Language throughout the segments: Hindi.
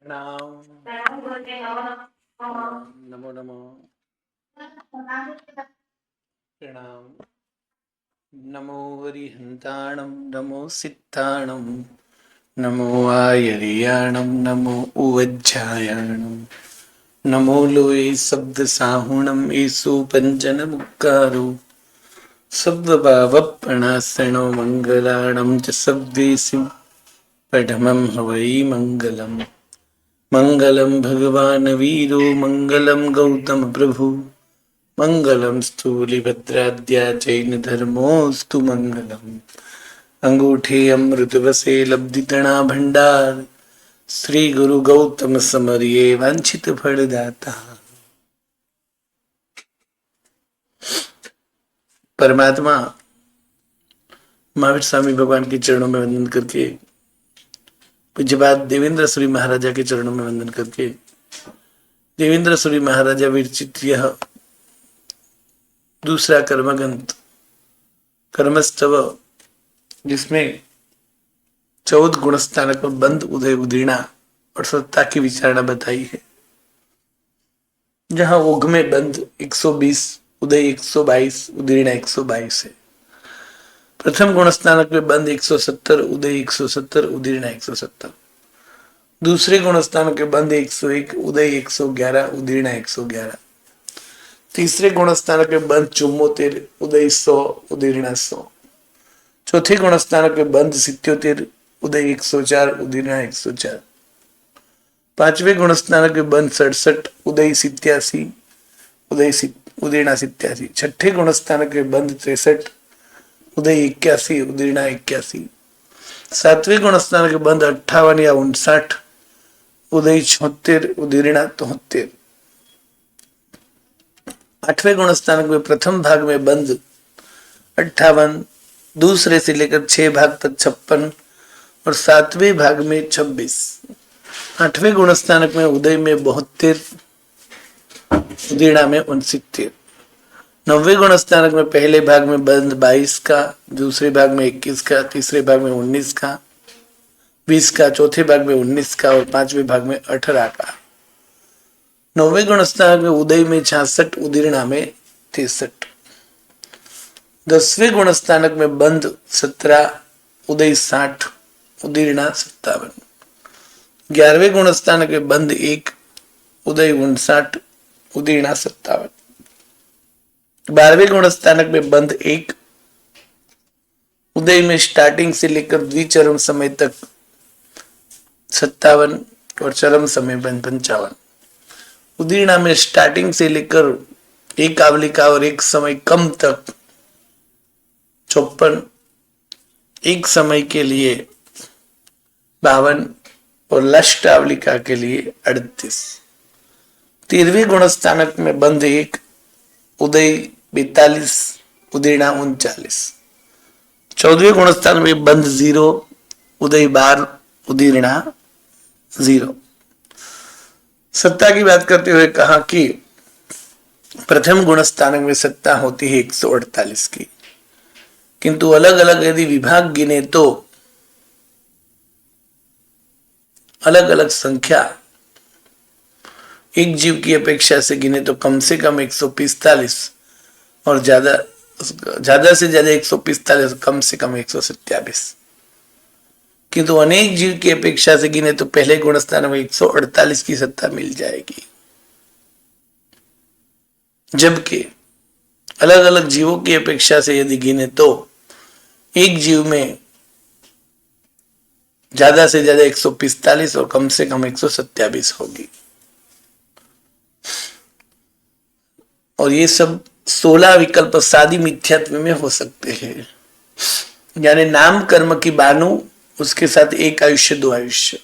प्रणाम। नमो नमो। प्रणाम। नमो हरिहंताणं नमो सिद्धाणं नमो आयरियाणं नमो उवज्झायाणं नमो लोये शब्द साहुणं ईसु पंचन मुक्कारो शब्द भावप्रणाशनो मंगलाणं च शब्देशु पठमं हवै मंगलम् मंगलम भगवान वीरो मंगलम गौतम प्रभु मंगलम स्थूलिभद्राद्या जैन धर्मोस्तु मंगलम अंगूठे अमृतवसे लब्धितणा भंडार श्री गुरु गौतम समरिये वांछित फलदाता। परमात्मा महावीर स्वामी भगवान के चरणों में वंदन करके, पूज्यपाद देवेंद्र सूरी महाराजा के चरणों में वंदन करके, देवेंद्र सूरी महाराजा विरचित यह दूसरा कर्मगंत कर्मस्तव, जिसमें 14 गुणस्थानक में बंद उदय उदीर्णा और सत्ता की विचारणा बताई है। जहां उग में बंद 120, उदय 122, उदीर्णा 122 है। प्रथम गुणस्थानक में बंद 170, उदय 170, उदीर्णा 170। दूसरे गुणस्थानक के बंद 101, उदय 111, उदीर्णा 111। तीसरे गुणस्थानक के बंद 74, उदय 100, उदीर्णा 100। चौथे गुणस्थानक के बंद 77, उदय 104, उदीर्णा 104। पांचवें गुणस्थानक के बंद 67, उदय 87, उदीर्णा 87। छठे गुणस्थानक के बंद 63, उदय 81, उदीर्णा 81। सातवें गुणस्थानक के बंद 58 या 59, उदय 76, उदीर्णा 73। आठवें गुणस्थानक में प्रथम भाग में बंद 58, दूसरे से लेकर 6 भाग तक 56 और सातवें भाग में 26। आठवें गुणस्थानक में उदय में 72, उदीर्णा में 69। नौवें गुणस्थानक में पहले भाग में बंद 22 का, दूसरे भाग में 21 का, तीसरे भाग में 19 का, 20 का, चौथे भाग में 19 का और पांचवें भाग में 18 का। नौवें गुणस्थानक में उदय में 66, उदीर्णा में 63। 10वें गुणस्थानक में बंद 17, उदय 60, उदीर्णा 57। 11वें गुणस्थानक में बंद 1, उदय 59, उदीर्णा 57। 12वें गुणस्थानक में बंद 1, उदय में स्टार्टिंग से लेकर द्विचरम समय तक 57 और चरम समय 55। उदीर्णा में स्टार्टिंग से लेकर एक आवलिका और एक समय कम तक 54, एक समय के लिए 52 और लास्ट आवलिका के लिए 38। 13वें गुणस्थानक में बंद 1, उदय 42, उदीर्णा 39। 14वें गुणस्थान में बंद 0, उदय 12, उदीर्णा 0। सत्ता की बात करते हुए कहा कि प्रथम गुणस्थानक में सत्ता होती है 148 की, किंतु अलग अलग यदि विभाग गिने तो अलग अलग संख्या एक जीव की अपेक्षा से गिने तो कम से कम 145 और ज्यादा से ज्यादा 145, कम से कम 127। किंतु अनेक जीव की अपेक्षा से गिने तो पहले गुणस्थान में 148 की सत्ता मिल जाएगी, जबकि अलग अलग जीवों की अपेक्षा से यदि गिने तो एक जीव में ज्यादा से ज्यादा 145 और कम से कम 127 होगी। और ये सब 16 विकल्प सादी मिथ्यात्व में हो सकते हैं। यानी नाम कर्म की 92, उसके साथ एक आयुष्य 2 आयुष्य।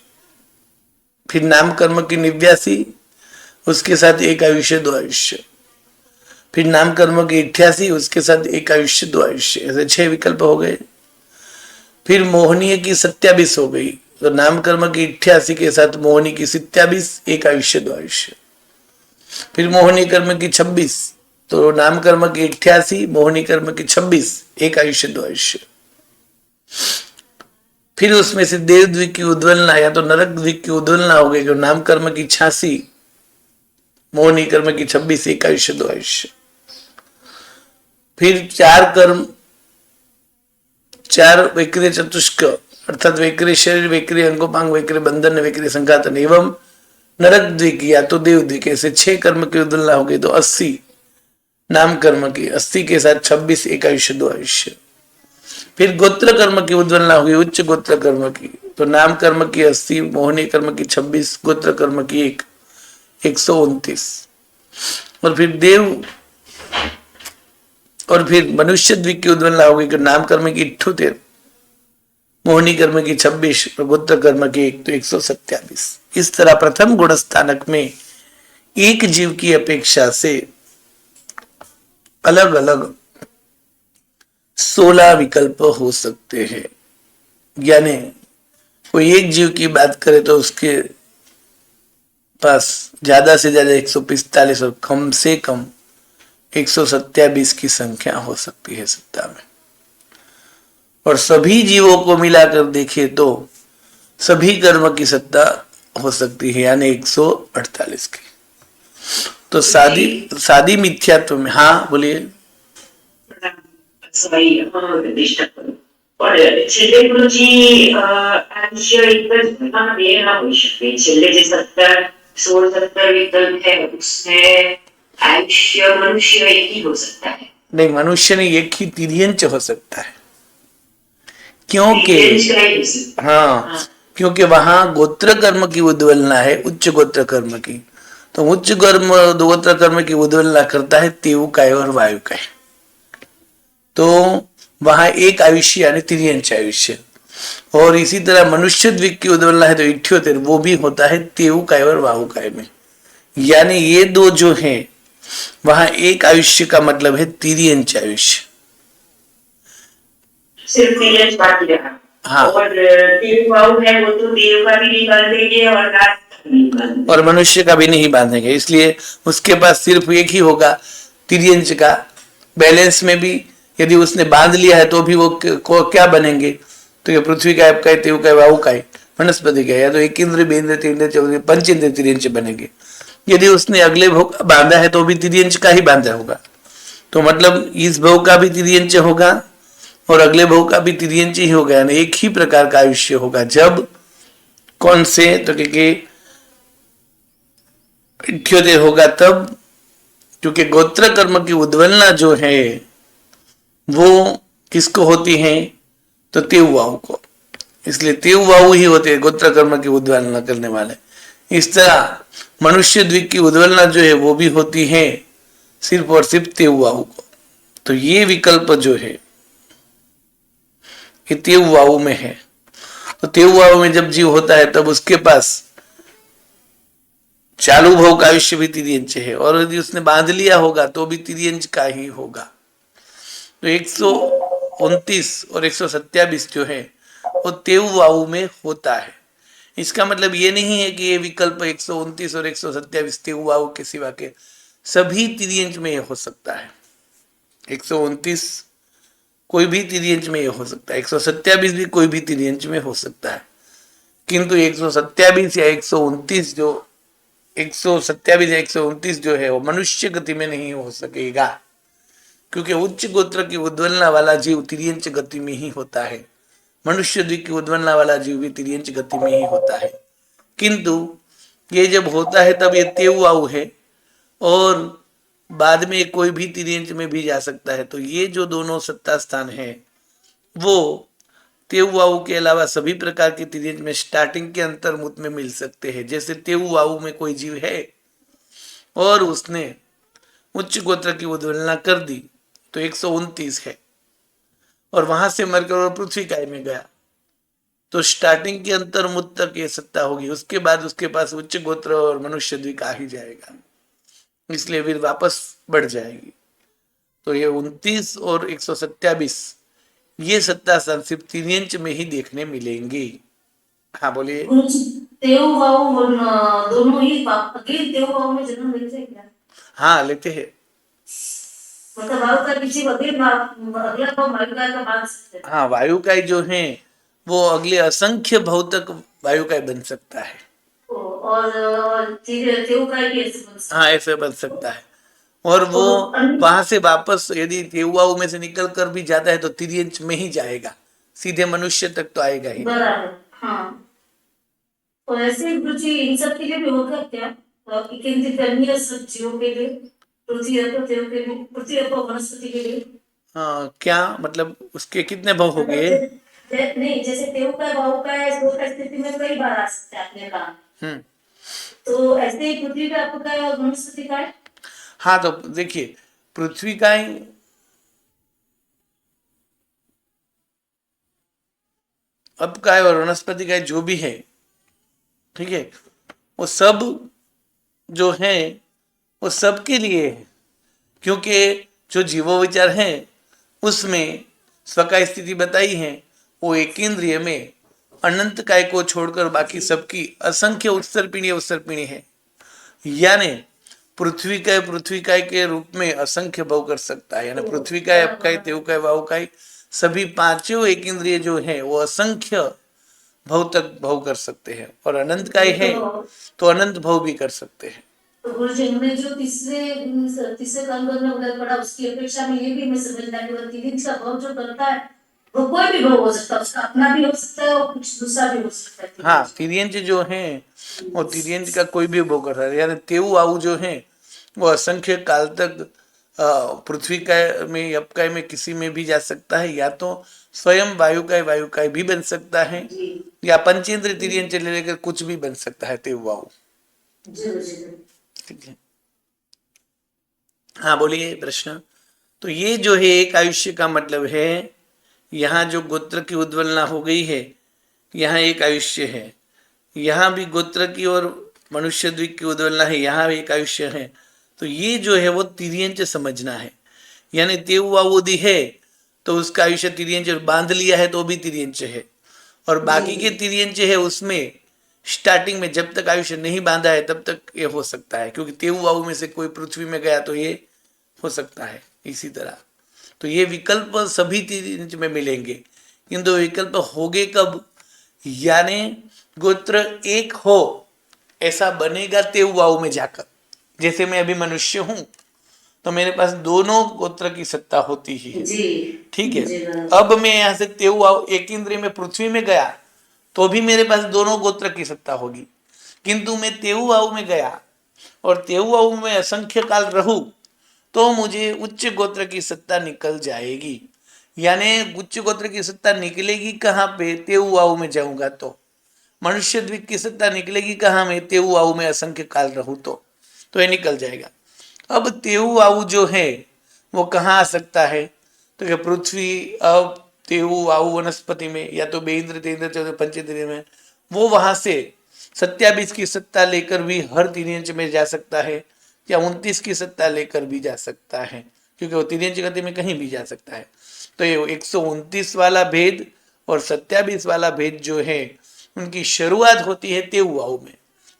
फिर नाम कर्म की 89, उसके साथ एक आयुष्य 2 आयुष्य। फिर नाम कर्म की 88, उसके साथ एक आयुष्य 2 आयुष्य। ऐसे 6 विकल्प हो गए। फिर मोहनीय की 27 हो गई, तो नाम कर्म की 88 के साथ मोहनी की 27, एक आयुष्य 2 आयुष्य। फिर मोहनी कर्म की 26, तो नाम कर्म की 88, मोहनी कर्म की 26, एक आयुष्य 2 आयुष्य। फिर उसमें से देव द्वीप की उद्वलना या तो नरक द्वीप की उद्वलना हो गई, नाम कर्म की 86, मोहनी कर्म की 26, एक आयुष्य, दो आयुष्य। फिर चार कर्म, चार वैक्रिय चतुष्क अर्थात वैक्रिय शरीर, वैक्रिय अंगोपांग, वैक्रिय बंधन, वैक्रिय संघातन एवं नरक द्वीक या तो देव द्वीक, ऐसे 6 कर्म की उद्वलना हो गई तो 80 नाम कर्म की, 80 के साथ 26, एक आयुष्य, दो आयुष्य। फिर गोत्र कर्म की उद्वलना होगी उच्च गोत्र कर्म की, तो नाम कर्म की 80, मोहनी कर्म की 26, गोत्र कर्म की 129। और फिर देव और फिर मनुष्य द्वीप की उद्वलना होगी कि नाम कर्म की 78, मोहनी कर्म की 26, गोत्र कर्म की 1 तो 127। इस तरह प्रथम गुण स्थानक में एक जीव की अपेक्षा से अलग अलग 16 विकल्प हो सकते हैं। यानी कोई एक जीव की बात करे तो उसके पास ज्यादा से ज्यादा 145 और कम से कम 127 की संख्या हो सकती है सत्ता में। और सभी जीवों को मिलाकर देखे तो सभी कर्म की सत्ता हो सकती है, यानी 148 की। तो सादी सादी मिथ्यात्व में, हाँ बोलिए। છેલ્લે ગુરુજી આયુષ્ય એક જ ઘટના બે ના હોઈ શકે, છેલ્લે જે 16 17 विकल्प है उसमें आयुष्य मनुष्य एक ही हो सकता है। नहीं, मनुष्य नहीं, एक ही तिर्यंच हो सकता है, क्योंकि हाँ, क्योंकि वहां गोत्र कर्म की उद्वलना है उच्च गोत्र कर्म की, तो उच्च कर्म गोत्र कर्म की उद्वलना करता है तेव काय और वायु काय, तो वहां एक आयुष्य यानी तिर्यंच आयुष्य। और इसी तरह मनुष्य द्वीप की उद्वलना है तो 78, वो भी होता है तेव काय और वायु काय में, यानी ये दो जो है वहां एक आयुष्य का मतलब है तिर्यंच आयुष्य। सिर्फ तिर्यंच बाकी रहा। हाँ, और देव वायु है वो तो देव का भी नहीं बांधेंगे और रात और मनुष्य का भी नहीं बांधेंगे, इसलिए उसके पास सिर्फ एक ही होगा तिर्यंच का। बैलेंस में भी यदि उसने बांध लिया है तो भी वो क्या बनेंगे, तो ये पृथ्वी का आपका तेव का वायु का वनस्पति का, या तो एक इंद्र, बेंद्र, तीन्द्र, चौद्र, पंच इंद्र तिर्यंच बनेंगे। यदि उसने अगले भोग बांधा है तो भी तिर्यंच का ही बांधा होगा, तो मतलब इस भोग का भी तिर्यंच होगा और अगले भोग का भी तिर्यंच ही होगा, यानी एक ही प्रकार का आयुष्य होगा। जब कौन से, तो क्योंकि 78 होगा तब, क्योंकि गोत्र कर्म की उद्वलना जो है वो किसको होती है, तो तेववाऊ को, इसलिए तेववाऊ ही होते हैं गोत्र कर्म की उद्वलना करने वाले। इस तरह मनुष्य द्वीप की उद्वलना जो है वो भी होती है सिर्फ और सिर्फ तेववाऊ को। तो ये विकल्प जो है ये तेववाऊ में है, तो तेववाऊ में जब जीव होता है तब उसके पास चालू भोग का आयुष्य भी तिर्यंच है, और यदि उसने बांध लिया होगा तो भी तिर्यंच का ही होगा। तो 129 और 127 जो है वो तेववाऊ में होता है। इसका मतलब ये नहीं है कि ये विकल्प 129 और 127 तेववाऊ के सिवा के सभी तिर्यंच में हो सकता है। 129 कोई भी तिर्यंच में हो सकता है, 127 भी कोई भी तिर्यंच में हो सकता है, किंतु 127 या 129 जो 127 या 129 जो है वो मनुष्य गति में नहीं हो सकेगा, क्योंकि उच्च गोत्र की उद्वलना वाला जीव तिर्यंच गति में ही होता है, मनुष्य द्वीप की उद्वलना वाला जीव भी तिर्यंच गति में ही होता है। किंतु ये जब होता है तब ये तेववाऊ है और बाद में कोई भी तिर्यंच में भी जा सकता है। तो ये जो दोनों सत्ता स्थान है वो तेववाऊ के अलावा सभी प्रकार के तिर्यंच में स्टार्टिंग के अंतर्मुत में मिल सकते हैं। जैसे तेववाऊ में कोई जीव है और उसने उच्च गोत्र की उद्वलना कर दी तो 129 है, और वहां से मरकर और पृथ्वी काय में गया तो स्टार्टिंग के अंतर्मुत तक ये सत्ता होगी, उसके बाद उसके पास उच्च गोत्र और मनुष्य द्वीप आ ही जाएगा, इसलिए फिर वापस बढ़ जाएगी। तो ये 29 और 127 ये सत्ता सिर्फ तिर्यंच में ही देखने मिलेंगी। हाँ बोलिए। तेववाऊ और दोनों ही अगले तेववाऊ में जन्म लेते हैं क्या? हाँ लेते हैं, मतलब वायु का पीछे अगला भाव वायु का बांध सकते हैं। हाँ वायु का जो है वो अगले असंख्य भव तक वायुकाय बन सकता है। और सीधे तेवुकाय भी ऐसे बन सकता हाँ, ऐसे बन सकता है। और वो और वहां से वापस यदि तेउवाऊ में से निकल कर भी जाता है तो तिर्यंच में ही जाएगा, सीधे मनुष्य तक तो आएगा ही नहीं। बराबर, हाँ। और ऐसे रुचि इन सब के लिए भी होगा क्या? किंतु अन्य सब्जियों के लिए, पृथ्वी अप देव के लिए, पृथ्वी अप वनस्पति के लिए। क्या मतलब उसके कितने भव हो मतलब गए? नहीं, जैसे तेव का भाव का है, दो का स्थिति में कई बार आ सकता है आपने कहा, हम्म। तो ऐसे ही पृथ्वी का आपका है और वनस्पति का है। हाँ, तो देखिए, पृथ्वी का ही अब का है और वनस्पति का जो भी है, ठीक है, वो सब जो है वो सबके लिए है। क्योंकि जो जीवो विचार है उसमें स्वका स्थिति बताई है, वो एक इंद्रिय में अनंत काय को छोड़कर बाकी सबकी असंख्य उत्सर्पिणी है। यानी पृथ्वी काय के रूप में असंख्य भव कर सकता है। यानी पृथ्वी काय, अपकाय, तेवकाय, वावकाय सभी पांचों एक इंद्रिय जो है वो असंख्य भव तक भव कर सकते हैं, और अनंत काय है तो अनंत भव भी कर सकते हैं। तो गुरु जी, हमने जो तीसरे कंगन में उदय पड़ा, उसकी अपेक्षा में ये भी हमें समझना है कि वो तीन का भाव जो करता है वो कोई भी भाव हो सकता है, उसका अपना भी हो सकता है और कुछ दूसरा भी हो सकता है। हाँ, तिर्यंच जो है वो तिर्यंच का कोई भी भोग कर रहा है। यानी तेऊ आऊ जो है वो असंख्य काल तक पृथ्वी काय में, अपकाय में किसी में भी जा सकता है, या तो स्वयं वायु काय भी बन सकता है, या पंचेंद्र तिर्यंच ले लेकर कुछ भी बन सकता है तेऊ आऊ। ठीक है, हाँ बोलिए प्रश्न। तो ये जो है एक आयुष्य का मतलब है, यहाँ जो गोत्र की उद्वलना हो गई है, यहाँ एक आयुष्य है, यहाँ भी गोत्र की और मनुष्य द्वीप की उद्वलना है, यहाँ भी एक आयुष्य है। तो ये जो है वो तिर्यंच समझना है। यानी तेउवावुदी है तो उसका आयुष्य तिर्यंच, बांध लिया है तो भी तिर्यंच है, और बाकी के तिर्यंच है उसमें स्टार्टिंग में जब तक आयुष्य नहीं बांधा है तब तक ये हो सकता है, क्योंकि तेउवाऊ में से कोई पृथ्वी में गया तो ये हो सकता है। इसी तरह तो ये विकल्प सभी तिर्यंच में मिलेंगे, किंतु विकल्प होगे कब? यानी गोत्र एक हो ऐसा बनेगा तेउवाऊ में जाकर। जैसे मैं अभी मनुष्य हूं तो मेरे पास दोनों गोत्र की सत्ता होती ही है, ठीक है। अब मैं यहाँ से तेउवाऊ एक इंद्रिय में पृथ्वी में गया तो भी मेरे पास दोनों गोत्र की सत्ता होगी, किंतु मैं तेउवाऊ में गया और तेउवाऊ में असंख्य काल रहूं तो मुझे उच्च गोत्र की सत्ता निकल जाएगी। यानी उच्च गोत्र की सत्ता निकलेगी कहाँ पे? तेउवाऊ में जाऊंगा तो मनुष्य द्वीप की सत्ता निकलेगी कहाँ? में तेउवाऊ में असंख्य काल रहूं तो ये निकल जाएगा। अब तेउवाऊ जो है वो कहाँ आ सकता है? तो क्या पृथ्वी, अब तेउवाऊ वनस्पति में, या तो बेइंद्र तेंद्र चौदह पंचेंद्रिय में, वो वहां से 27 की सत्ता लेकर भी हर तिर्यंच में जा सकता है, या 29 की सत्ता लेकर भी जा सकता है, क्योंकि वो तिर्यंच गति में कहीं भी जा सकता है। तो ये 129 वाला भेद और 27 वाला भेद जो है उनकी शुरुआत होती है तेउवाऊ में,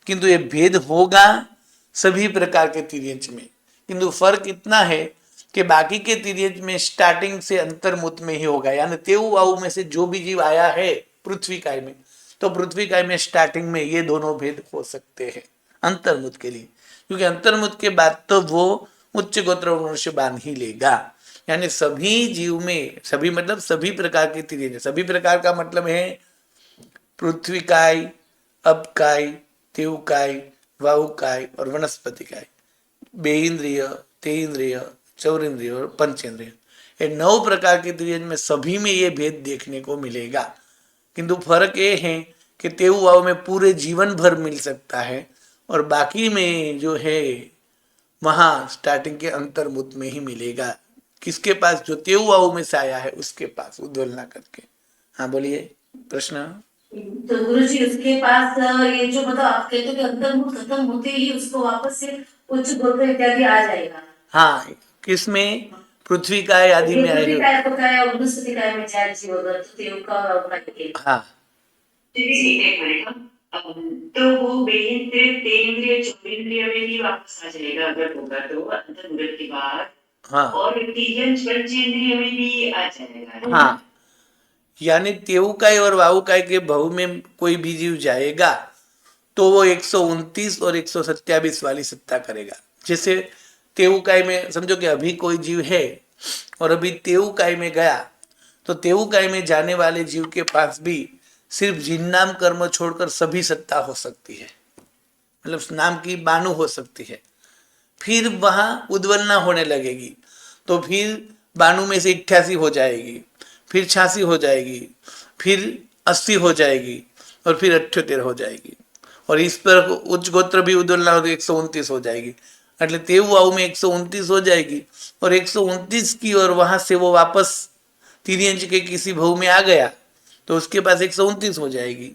किंतु ये भेद होगा सभी प्रकार के तिर्यंच में। किंतु फर्क इतना है कि बाकी के तिर्यंच में स्टार्टिंग से अंतर्मुत में ही होगा। यानी तेउवाऊ में से जो भी जीव आया है पृथ्वी काय में, तो पृथ्वी काय में स्टार्टिंग में ये दोनों भेद हो सकते हैं अंतर्मुत के लिए, क्योंकि अंतर्मुत के बाद तो वो उच्च गोत्र मनुष्य बांध ही लेगा। यानी सभी जीव में, सभी मतलब सभी प्रकार के तिर्यंच, सभी प्रकार का मतलब है पृथ्वी काय, अपकाय, तेवकाय, वायुकाय और वनस्पति काय, बेइंद्रिय, तेइंद्रिय, चौरिंद्रिय और पंचेंद्रिय, ये 9 प्रकार के तिर्यंच में सभी में ये भेद देखने को मिलेगा। किंतु फर्क ये है कि तेउवाऊ में पूरे जीवन भर मिल सकता है, और बाकी में जो है वहां स्टार्टिंग के अंतर्मुत में ही मिलेगा। किसके पास? जो तेउवाऊ में से आया है उसके पास उद्वलना करके। हाँ बोलिए प्रश्न। तो गुरु जी, उसके पास ये जो मतलब आप कहते हो कि अंतर्मुख खत्म होते ही उसको वापस से उच्च गोत्र इत्यादि आ जाएगा। हाँ, किसमें? पृथ्वी काय आदि में पृथ्वी आएगा। काय पकाया और वनस्पति काय में चार जीव अगर तो देव का और के। हाँ जी, एक मिनट। तो वो बेइंद्रिय, तेइंद्रिय, चौइंद्रिय में भी वापस आ जाएगा अगर होगा तो अंतर्मुख के बाद, हाँ और तिर्यंच पंचेंद्रिय में भी आ जाएगा। हाँ, यानी तेऊकाई और वाऊकाई के भव में कोई भी जीव जाएगा तो वो 129 और 127 वाली सत्ता करेगा। जैसे तेऊकाई में समझो कि अभी कोई जीव है और अभी तेऊकाई में गया, तो तेऊकाई में जाने वाले जीव के पास भी सिर्फ जिन नाम कर्म छोड़कर सभी सत्ता हो सकती है, मतलब नाम की बानु हो सकती है। फिर वहां उद्वलना होने लगेगी, तो फिर बानु में से 88 हो जाएगी, फिर 86 हो जाएगी, फिर 80 हो जाएगी और फिर 78 हो जाएगी। और इस पर उच्च गोत्र भी उद्वलना हो तो 129 हो जाएगी। એટલે તેવું આવું में 129 हो जाएगी और 129 की और वहां से वो वापस तिर्यंच के किसी भव में आ गया तो उसके पास 129 हो जाएगी।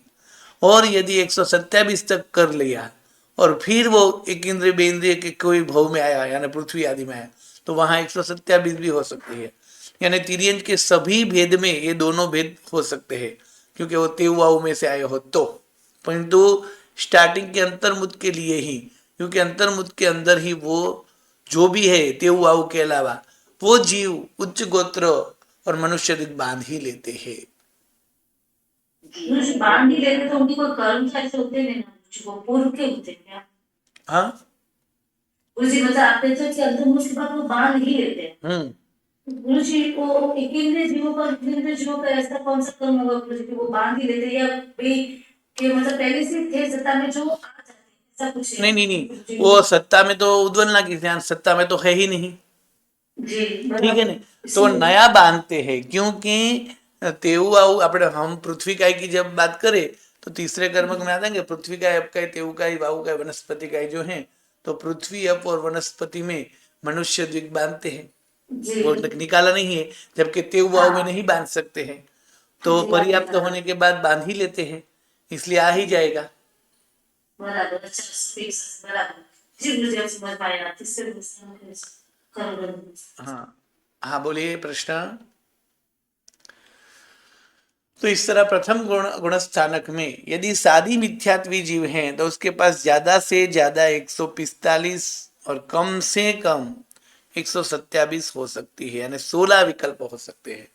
और यदि 127 तक कर लिया और फिर वो एक इंद्रिय बेंद्रिय के कोई भव में आया यानी पृथ्वी आदि में आया तो वहां 127 भी हो सकती है। यानी तिर्यंच के सभी भेद में ये दोनों भेद हो सकते हैं क्योंकि वो तेवाऊ में से आए हो तो, परंतु स्टार्टिंग के अंतर्मुद के लिए ही, क्योंकि अंतर्मुद के अंदर ही वो जो भी है तेवाऊ के अलावा वो जीव उच्च गोत्र और मनुष्य दिख बांध ही लेते हैं। मुझे बांध ही लेते तो उनकी कोई कर्म ऐसे होते हैं ना, वो पूर्व के होते हैं क्या? हाँ गुरुजी मतलब आप कहते हो कि अंतर्मुख के बाद वो बांध ही लेते हैं। गुरुजी को इंद्रिय जीवों पर, इंद्रिय जीवों का ऐसा कौन सा कर्म होगा गुरुजी कि वो बांध ही लेते हैं, या भाई कि मतलब पहले से थे सत्ता में जो आ जाते हैं, ऐसा कुछ है? नहीं नहीं नहीं, वो सत्ता में तो उद्वलना की ध्यान सत्ता में तो है ही नहीं, जी ठीक है ना। तो नया बांधते हैं क्योंकि तेऊ आऊ अपने हम पृथ्वी काय की जब बात करें तो तीसरे कर्म में आ जाएंगे पृथ्वी काय, अप काय, तेऊ काय, वाऊ काय, वनस्पति काय जो है, तो पृथ्वी अप और वनस्पति में मनुष्य द्विग बांधते हैं, वो निकाला नहीं है, जबकि तेऊ वाऊ में नहीं बांध सकते हैं। तो पर्याप्त होने के बाद बांध ही लेते हैं, इसलिए आ ही जाएगा। बराबर, अच्छा बराबर जी गुरुजी, अब समझ पाएगा तीसरे कर्म। हाँ हाँ बोलिए प्रश्न। तो इस तरह प्रथम गुण स्थानक में यदि सादी मिथ्यात्वी जीव हैं तो उसके पास ज्यादा से ज्यादा 145 और कम से कम 127 हो सकती है, यानी 16 विकल्प हो सकते हैं।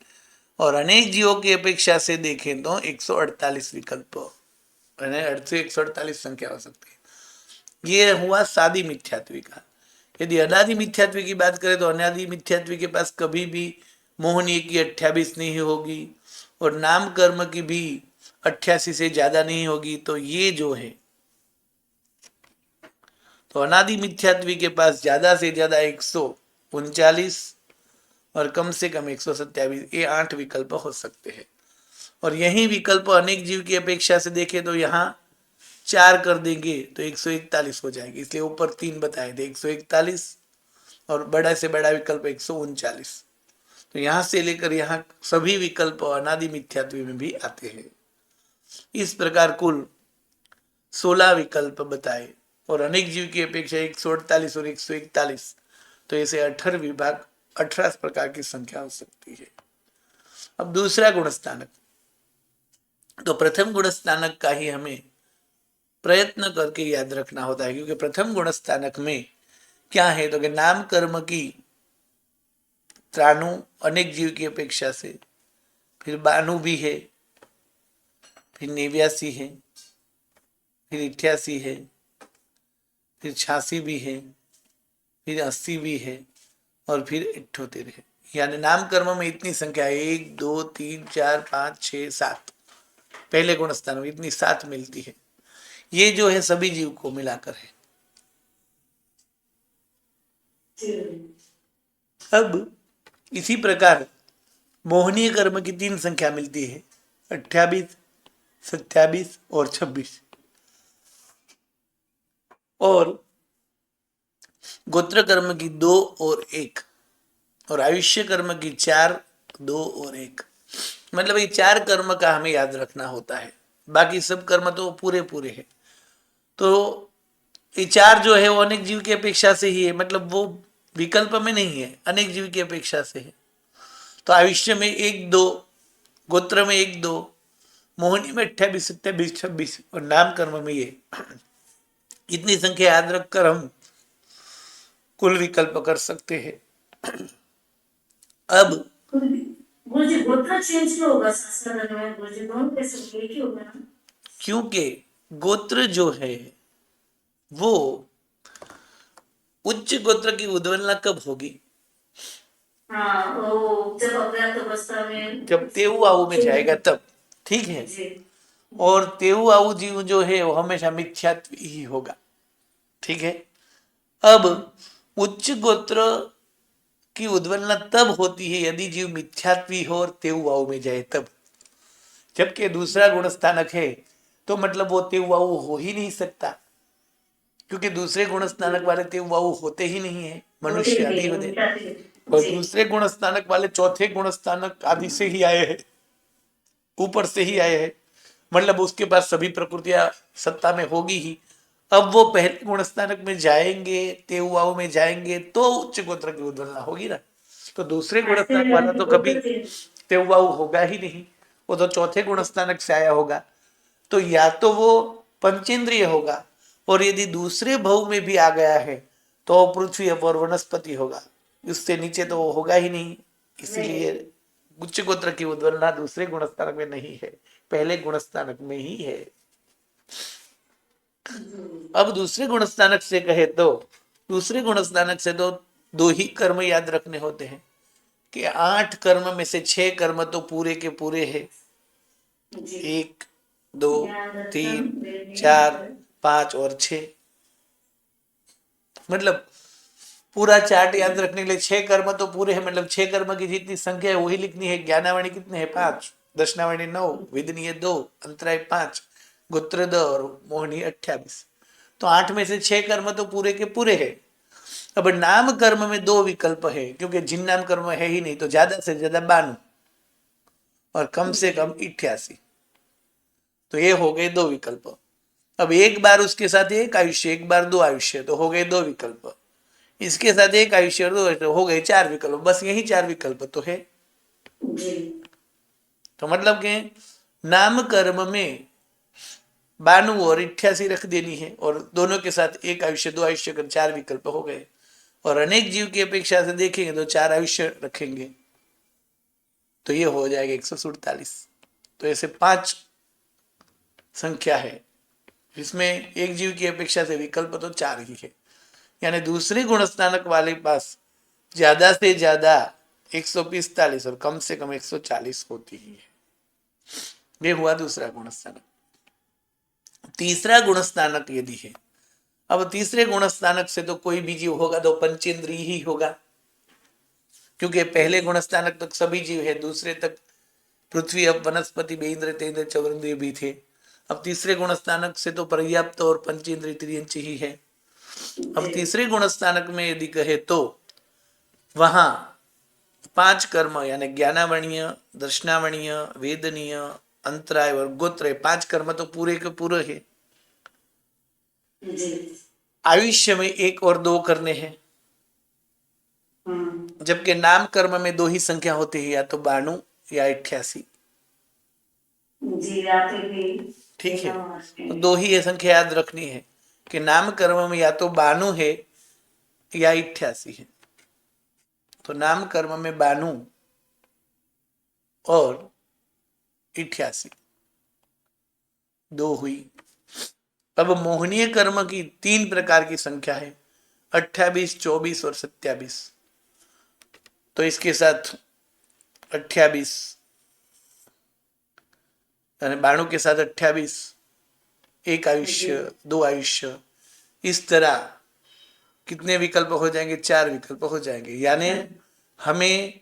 और अनेक जीवों की अपेक्षा से देखें तो 148 विकल्प, यानी 148 संख्या हो सकती है। ये हुआ सादी मिथ्यात्वी का। यदि अनादि मिथ्यात्वी की बात करें तो अनादि मिथ्यात्वी के पास कभी भी मोहनीय की 28 नहीं होगी और नाम कर्म की भी 88 से ज्यादा नहीं होगी। तो ये जो है, तो अनादि मिथ्यात्वी के पास ज्यादा से ज्यादा 139 और कम से कम 127, ये 8 विकल्प हो सकते हैं। और यही विकल्प अनेक जीव की अपेक्षा से देखें तो यहाँ 4 कर देंगे तो 141 हो जाएगी, इसलिए ऊपर 3 बताए थे 141 और बड़ा से बड़ा विकल्प 139। तो यहां से लेकर यहाँ सभी विकल्प अनादि मिथ्यात्व में भी आते हैं। इस प्रकार कुल 16 विकल्प बताए और अनेक जीव की अपेक्षा 148 और 141, तो ऐसे 18 विभाग 18 प्रकार की संख्या हो सकती है। अब दूसरा गुण स्थानक, तो प्रथम गुण स्थानक का ही हमें प्रयत्न करके याद रखना होता है, क्योंकि प्रथम गुण स्थानक में क्या है तो कि नाम कर्म की त्राणु अनेक जीव की अपेक्षा से, फिर बानु भी है, फिर 89 है, फिर 88 है, फिर 86 भी है, फिर 80 भी है और फिर 78 है। यानी नाम कर्म में इतनी संख्या 1 2 3 4 5 6 7 पहले गुण स्थान में इतनी 7 मिलती है। ये जो है सभी जीव को मिलाकर है। अब इसी प्रकार मोहनीय कर्म की 3 संख्या मिलती है, 28 27 और 26। और गोत्र कर्म की 2 और 1 और आयुष्य कर्म की 4 2 और 1। मतलब ये 4 कर्म का हमें याद रखना होता है, बाकी सब कर्म तो पूरे पूरे हैं। तो ये 4 जो है वो अनेक जीव की अपेक्षा से ही है, मतलब वो विकल्प में नहीं है, अनेक जीव की अपेक्षा से है। तो आयुष्य में 1 2, गोत्र में 1 2, मोहनी में 28 27 26 और नाम कर्म में ये इतनी संख्या याद रखकर हम कुल विकल्प कर सकते हैं। अब गुरुजी गुरुजी गोत्र चेंज क्यों होगा संस्कृत में? गुरुजी दोनों कैसे एक ही होगा ना? क्योंकि गोत्र जो है वो उच्च गोत्र की उद्वलना कब होगी? हाँ, वो जब अव्यक्त अवस्था में जब तेऊ आऊ में जाएगा तब, ठीक है। जी और तेऊ आऊ जीव जो है वो हमेशा मिथ्यात्व ही होगा, ठीक है। अब उच्च गोत्र की उद्वलना तब होती है यदि जीव मिथ्यात्वी हो और तेऊ आऊ में जाए तब। जबकि दूसरा गुण स्थानक है तो मतलब वो तेऊ आऊ हो ही नहीं सकता, क्योंकि दूसरे गुण स्थानक वाले तेऊ आऊ होते ही नहीं है, मनुष्य आदि होते। और जी दूसरे गुण स्थानक वाले चौथे गुण स्थानक आदि से ही आए हैं, ऊपर से ही आए हैं, मतलब उसके पास सभी प्रकृतियां सत्ता में होगी ही। अब वो पहले गुण स्थानक में जाएंगे, तेउआऊ में जाएंगे तो उच्च गोत्र की उद्वलना होगी ना। तो दूसरे गुण स्थानक वाला तो कभी तेउआऊ होगा ही नहीं, वो तो चौथे गुण स्थानक से आया होगा। तो या तो वो पंचेंद्रिय होगा, और यदि दूसरे भव में भी आ गया है तो पृथ्वी और वनस्पति होगा, उससे नीचे तो वो होगा ही नहीं। इसीलिए उच्च गोत्र की उद्वलना दूसरे गुण स्थानक में नहीं है, पहले गुण स्थानक में ही है। अब दूसरे गुण स्थानक से कहे तो दूसरे गुण स्थानक से तो दो ही कर्म याद रखने होते हैं कि 8 कर्म में से 6 कर्म तो पूरे के पूरे है। 1 2 3 4 5 और 6, मतलब पूरा चार्ट याद रखने के लिए 6 कर्म तो पूरे हैं, मतलब 6 कर्म की जितनी संख्या है वही लिखनी है। ज्ञानावाणी कितने हैं? 5, दशनावाणी 9, विदनीय 2, अंतराय 5, गोत्र 2 और मोहनी 28। तो 8 में से 6 कर्म तो पूरे के पूरे है। अब नाम कर्म में 2 विकल्प है, क्योंकि जिन नाम कर्म है ही नहीं, तो ज्यादा से ज्यादा 92 और कम से कम 88। तो ये हो गए 2 विकल्प। अब एक बार उसके साथ एक आयुष्य, एक बार 2 आयुष्य, तो हो गए 2 विकल्प। इसके साथ एक आयुष्य और 2 आयुष्य, हो गए 4 विकल्प। बस यही 4 विकल्प तो है। तो मतलब के नाम कर्म में 92 और 88 रख देनी है, और दोनों के साथ एक आयुष्य 2 आयुष्य कर 4 विकल्प हो गए। और अनेक जीव की अपेक्षा से देखेंगे तो 4 आयुष्य रखेंगे तो ये हो जाएगा 147। तो ऐसे 5 संख्या है जिसमें एक जीव की अपेक्षा से विकल्प तो 4 ही है। यानी दूसरे गुण स्थानक वाले पास ज्यादा से ज्यादा 145 और कम से कम 140 होती ही है। ये हुआ दूसरा गुण स्थानक। तीसरा गुण स्थानक यदि है, अब तीसरे गुण स्थानक से तो कोई भी जीव होगा तो पंचेंद्रिय ही होगा, क्योंकि पहले गुण स्थानक तक सभी जीव है, दूसरे तक पृथ्वी अब वनस्पति बेन्द्र तेन्द्र चौरेंद्रिय भी थे। अब तीसरे गुण स्थानक से तो पर्याप्त और पंचेंद्रिय त्रियंच ही है। अब तीसरे गुण स्थानक में यदि कहे तो वहां 5 कर्म यानी ज्ञानावणीय, दर्शनावणीय, वेदनीय, अंतराय और गोत्र, 5 कर्म तो पूरे के पूरे है। आयुष्य में 1 और 2 करने हैं, जबकि नाम कर्म में 2 ही संख्या होती है, या तो 92 या 88। ठीक है, तो 2 ही ये संख्या याद रखनी है कि नाम कर्म में या तो 92 है या 88 है। तो नाम कर्म में 92 और 88 2 हुई। अब मोहनीय कर्म की 3 प्रकार की संख्या है, 28, 24 और 27। तो इसके साथ 28 यानी 92 के साथ 28, 1 आयुष्य 2 आयुष्य, इस तरह कितने विकल्प हो जाएंगे? 4 विकल्प हो जाएंगे। यानी हमें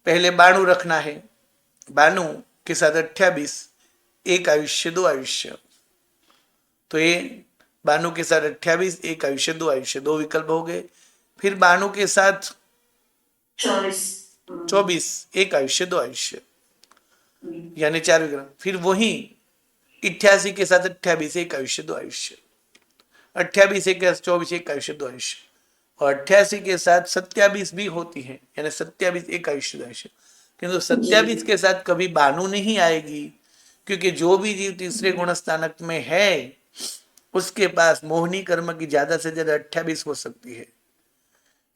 पहले 92 रखना है, 92 के साथ 28, 1 आयुष्य 2 आयुष्य, तो ये 92 के साथ 28, 1 आयुष्य 2 आयुष्य, 2 विकल्प हो गए। फिर 92 के साथ 24, 1 आयुष्य 2 आयुष्य, यानी 4 विकल्प। फिर वही 88 के साथ 28, 1 आयुष्य 2 आयुष्य, 28 1 24, 1 आयुष्य 2 आयुष्य, और 88 के साथ 27 भी होती है, यानी 27 1 आयुष्य 2 आयुष्य। किंतु 27 के साथ कभी 92 नहीं आएगी, क्योंकि जो भी जीव तीसरे गुण स्थानक में है उसके पास मोहनी कर्म की ज्यादा से ज्यादा 28 हो सकती है।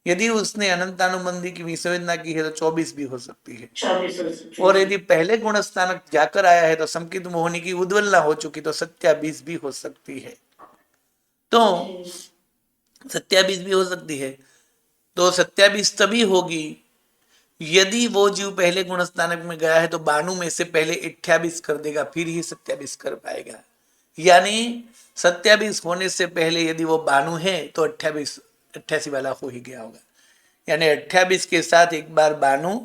यदि उसने अनंतानुबंधी की विसर्जना की है तो 24 भी हो सकती है। 24 और यदि पहले गुण स्थानक जाकर आया है तो संकित मोहिनी की उद्वलना हो चुकी तो 27 भी हो सकती है। तो 27 भी हो सकती है। तो 27 तभी होगी यदि वो जीव पहले गुण स्थानक में गया है तो 92 में से पहले 28 कर देगा, फिर ही 27 कर पाएगा। यानी 27 होने से पहले यदि वो 92 है तो 88 वाला हो ही गया होगा। यानी 28 के साथ एक बार 92,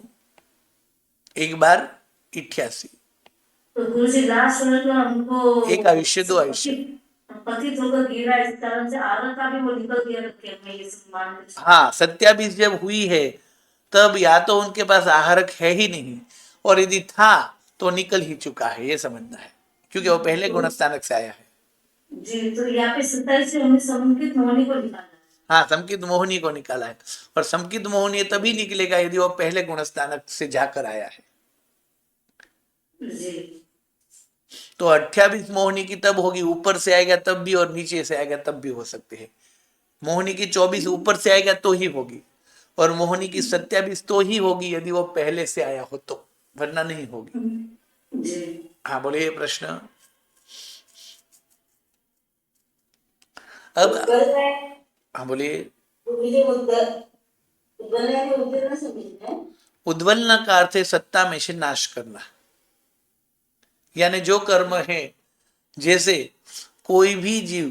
एक बार 88। तो गुरुजी लास्ट मिनट में हमको एक आयुष्य, दो आयुष्य। पतित होकर गिरा, इस कारण से आरत का भी वो निकल गया, तो क्या मैं ये सम्मान हाँ, 27 जब हुई है तब या तो उनके पास आहारक है ही नहीं, और यदि था तो निकल ही चुका है, ये समझना है, क्योंकि वो पहले गुण स्थानक से आया है। जी। तो यहाँ पे 27 से हमने संकित मोहिनी को निकाला है। हाँ, संकित मोहिनी को निकाला है, और संकित मोहिनी तभी निकलेगा यदि वो पहले गुण स्थानक से जाकर आया है। जी। तो 28 मोहिनी की तब होगी, ऊपर से आएगा तब भी और नीचे से आएगा तब भी हो सकते हैं। मोहिनी की 24 ऊपर से आएगा तो ही होगी, और मोहिनी की 27 तो ही होगी यदि वो पहले से आया हो तो, वरना नहीं होगी। जी। हाँ, बोलिए प्रश्न। अब हाँ बोलिए। उद्वलना का अर्थ है सत्ता में से नाश करना। यानी जो कर्म है, जैसे कोई भी जीव